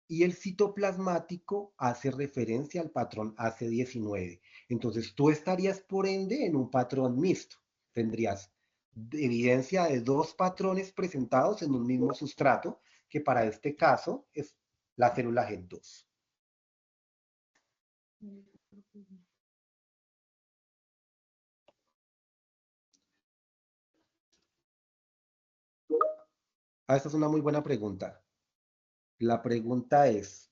y el citoplasmático hace referencia al patrón AC19. Entonces tú estarías por ende en un patrón mixto. Tendrías evidencia de dos patrones presentados en un mismo sustrato, que para este caso es la célula G2. Ah, esta es una muy buena pregunta. La pregunta es,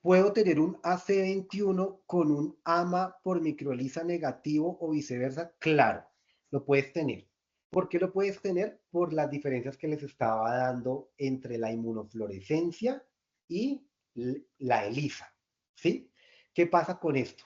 ¿puedo tener un AC21 con un AMA por microelisa negativo o viceversa? Claro, lo puedes tener. ¿Por qué lo puedes tener? Por las diferencias que les estaba dando entre la inmunofluorescencia y la ELISA. ¿Sí? ¿Qué pasa con esto?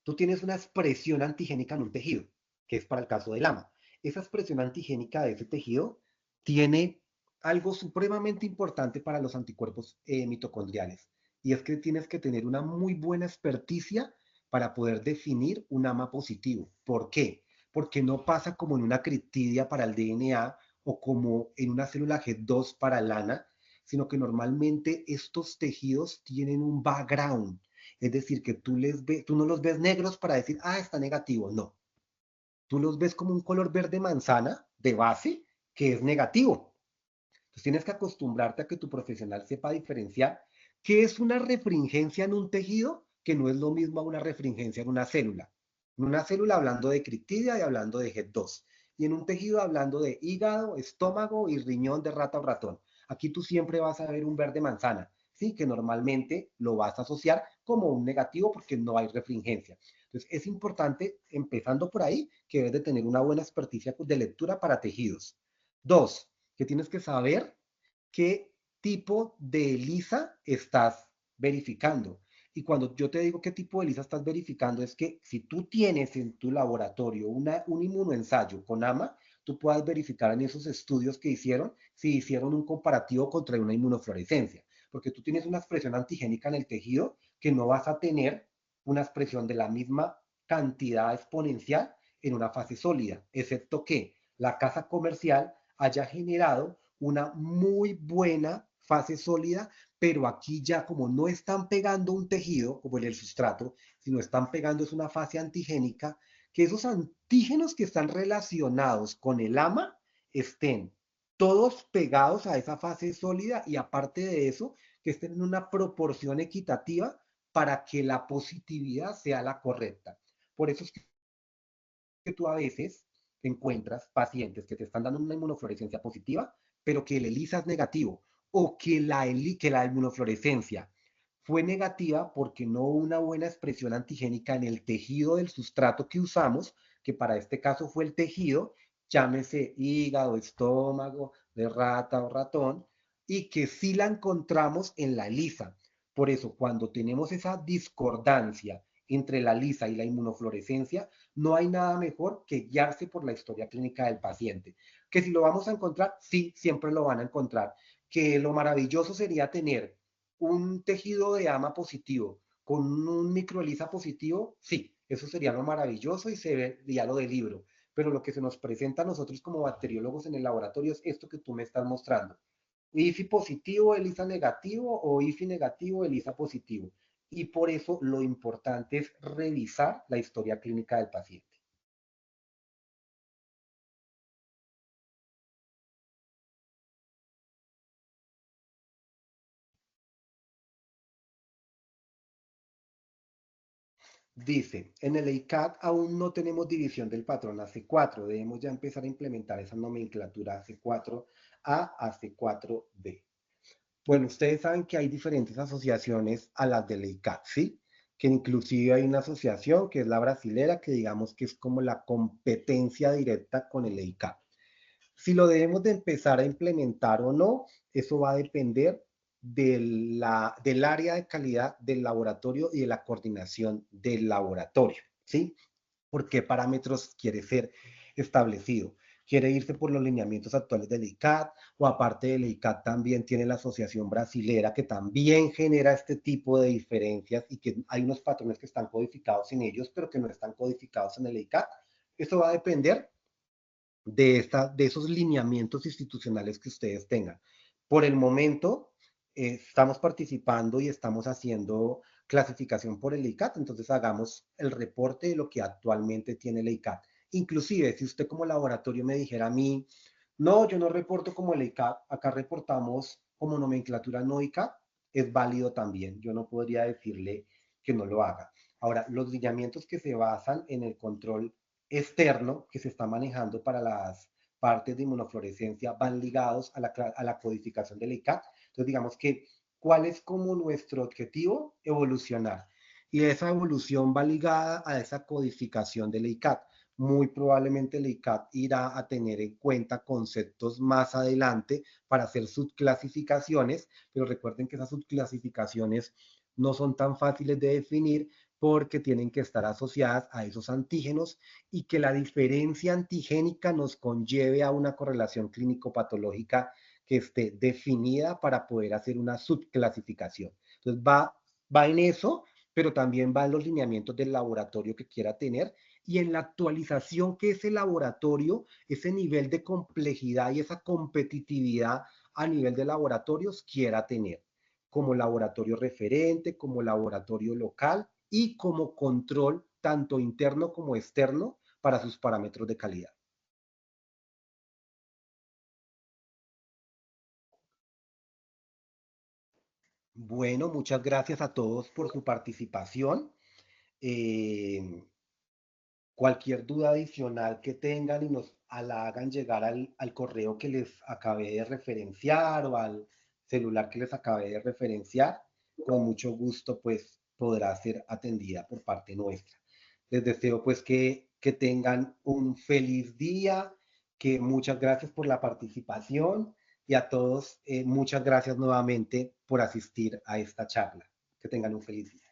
Tú tienes una expresión antigénica en un tejido, que es para el caso del AMA. Esa expresión antigénica de ese tejido tiene algo supremamente importante para los anticuerpos mitocondriales, y es que tienes que tener una muy buena experticia para poder definir un AMA positivo. ¿Por qué? Porque no pasa como en una criptidia para el DNA o como en una célula G2 para el ANA, sino que normalmente estos tejidos tienen un background, es decir, que tú no los ves negros para decir, ah, está negativo. No. Tú los ves como un color verde manzana de base que es negativo. Entonces tienes que acostumbrarte a que tu profesional sepa diferenciar qué es una refringencia en un tejido, que no es lo mismo a una refringencia en una célula. En una célula hablando de criptidia y hablando de G2. Y en un tejido hablando de hígado, estómago y riñón de rata o ratón. Aquí tú siempre vas a ver un verde manzana, ¿sí? Que normalmente lo vas a asociar como un negativo porque no hay refringencia. Entonces es importante, empezando por ahí, que debes de tener una buena experticia de lectura para tejidos. Dos, que tienes que saber qué tipo de ELISA estás verificando. Y cuando yo te digo qué tipo de ELISA estás verificando, es que si tú tienes en tu laboratorio un inmunoensayo con AMA, tú puedas verificar en esos estudios que hicieron si hicieron un comparativo contra una inmunofluorescencia. Porque tú tienes una expresión antigénica en el tejido que no vas a tener una expresión de la misma cantidad exponencial en una fase sólida, excepto que la casa comercial haya generado una muy buena fase sólida, pero aquí ya como no están pegando un tejido como en el sustrato, sino están pegando es una fase antigénica, que esos antígenos que están relacionados con el AMA estén todos pegados a esa fase sólida y aparte de eso, que estén en una proporción equitativa para que la positividad sea la correcta. Por eso es que tú a veces encuentras pacientes que te están dando una inmunofluorescencia positiva, pero que el ELISA es negativo, o que la inmunofluorescencia fue negativa porque no hubo una buena expresión antigénica en el tejido del sustrato que usamos, que para este caso fue el tejido, llámese hígado, estómago, de rata o ratón, y que sí la encontramos en la ELISA. Por eso, cuando tenemos esa discordancia entre la ELISA y la inmunofluorescencia, no hay nada mejor que guiarse por la historia clínica del paciente. Que si lo vamos a encontrar, sí, siempre lo van a encontrar. Que lo maravilloso sería tener un tejido de ama positivo con un microelisa positivo, sí, eso sería lo maravilloso y sería lo del libro. Pero lo que se nos presenta a nosotros como bacteriólogos en el laboratorio es esto que tú me estás mostrando. IFI positivo, ELISA negativo o IFI negativo, ELISA positivo. Y por eso lo importante es revisar la historia clínica del paciente. Dice, en el EICAT aún no tenemos división del patrón AC4, debemos ya empezar a implementar esa nomenclatura AC4A, AC4B. Bueno, ustedes saben que hay diferentes asociaciones a las del EICAT, ¿sí? Que inclusive hay una asociación que es la brasilera, que digamos que es como la competencia directa con el EICAT. Si lo debemos de empezar a implementar o no, eso va a depender del área de calidad del laboratorio y de la coordinación del laboratorio, ¿sí? ¿Por qué parámetros quiere ser establecido? ¿Quiere irse por los lineamientos actuales del ICAT o aparte del ICAT también tiene la Asociación Brasilera que también genera este tipo de diferencias y que hay unos patrones que están codificados en ellos pero que no están codificados en el ICAT? Eso va a depender de esos lineamientos institucionales que ustedes tengan. Por el momento, estamos participando y estamos haciendo clasificación por el ICAT, entonces hagamos el reporte de lo que actualmente tiene el ICAT. Inclusive, si usted como laboratorio me dijera a mí, no, yo no reporto como el ICAT, acá reportamos como nomenclatura no ICAT, es válido también. Yo no podría decirle que no lo haga. Ahora, los lineamientos que se basan en el control externo que se está manejando para las partes de inmunofluorescencia van ligados a la codificación del ICAT. Entonces, digamos que, ¿cuál es como nuestro objetivo? Evolucionar. Y esa evolución va ligada a esa codificación del ICAT. Muy probablemente el ICAT irá a tener en cuenta conceptos más adelante para hacer subclasificaciones, pero recuerden que esas subclasificaciones no son tan fáciles de definir porque tienen que estar asociadas a esos antígenos y que la diferencia antigénica nos conlleve a una correlación clínico-patológica que esté definida para poder hacer una subclasificación. Entonces va en eso, pero también va en los lineamientos del laboratorio que quiera tener y en la actualización que ese laboratorio, ese nivel de complejidad y esa competitividad a nivel de laboratorios quiera tener, como laboratorio referente, como laboratorio local y como control tanto interno como externo para sus parámetros de calidad. Bueno, muchas gracias a todos por su participación. Eh, Cualquier duda adicional que tengan y nos la hagan llegar al correo que les acabé de referenciar o al celular que les acabé de referenciar, con mucho gusto pues podrá ser atendida por parte nuestra. Les deseo pues que tengan un feliz día, que muchas gracias por la participación y a todos muchas gracias nuevamente por asistir a esta charla. Que tengan un feliz día.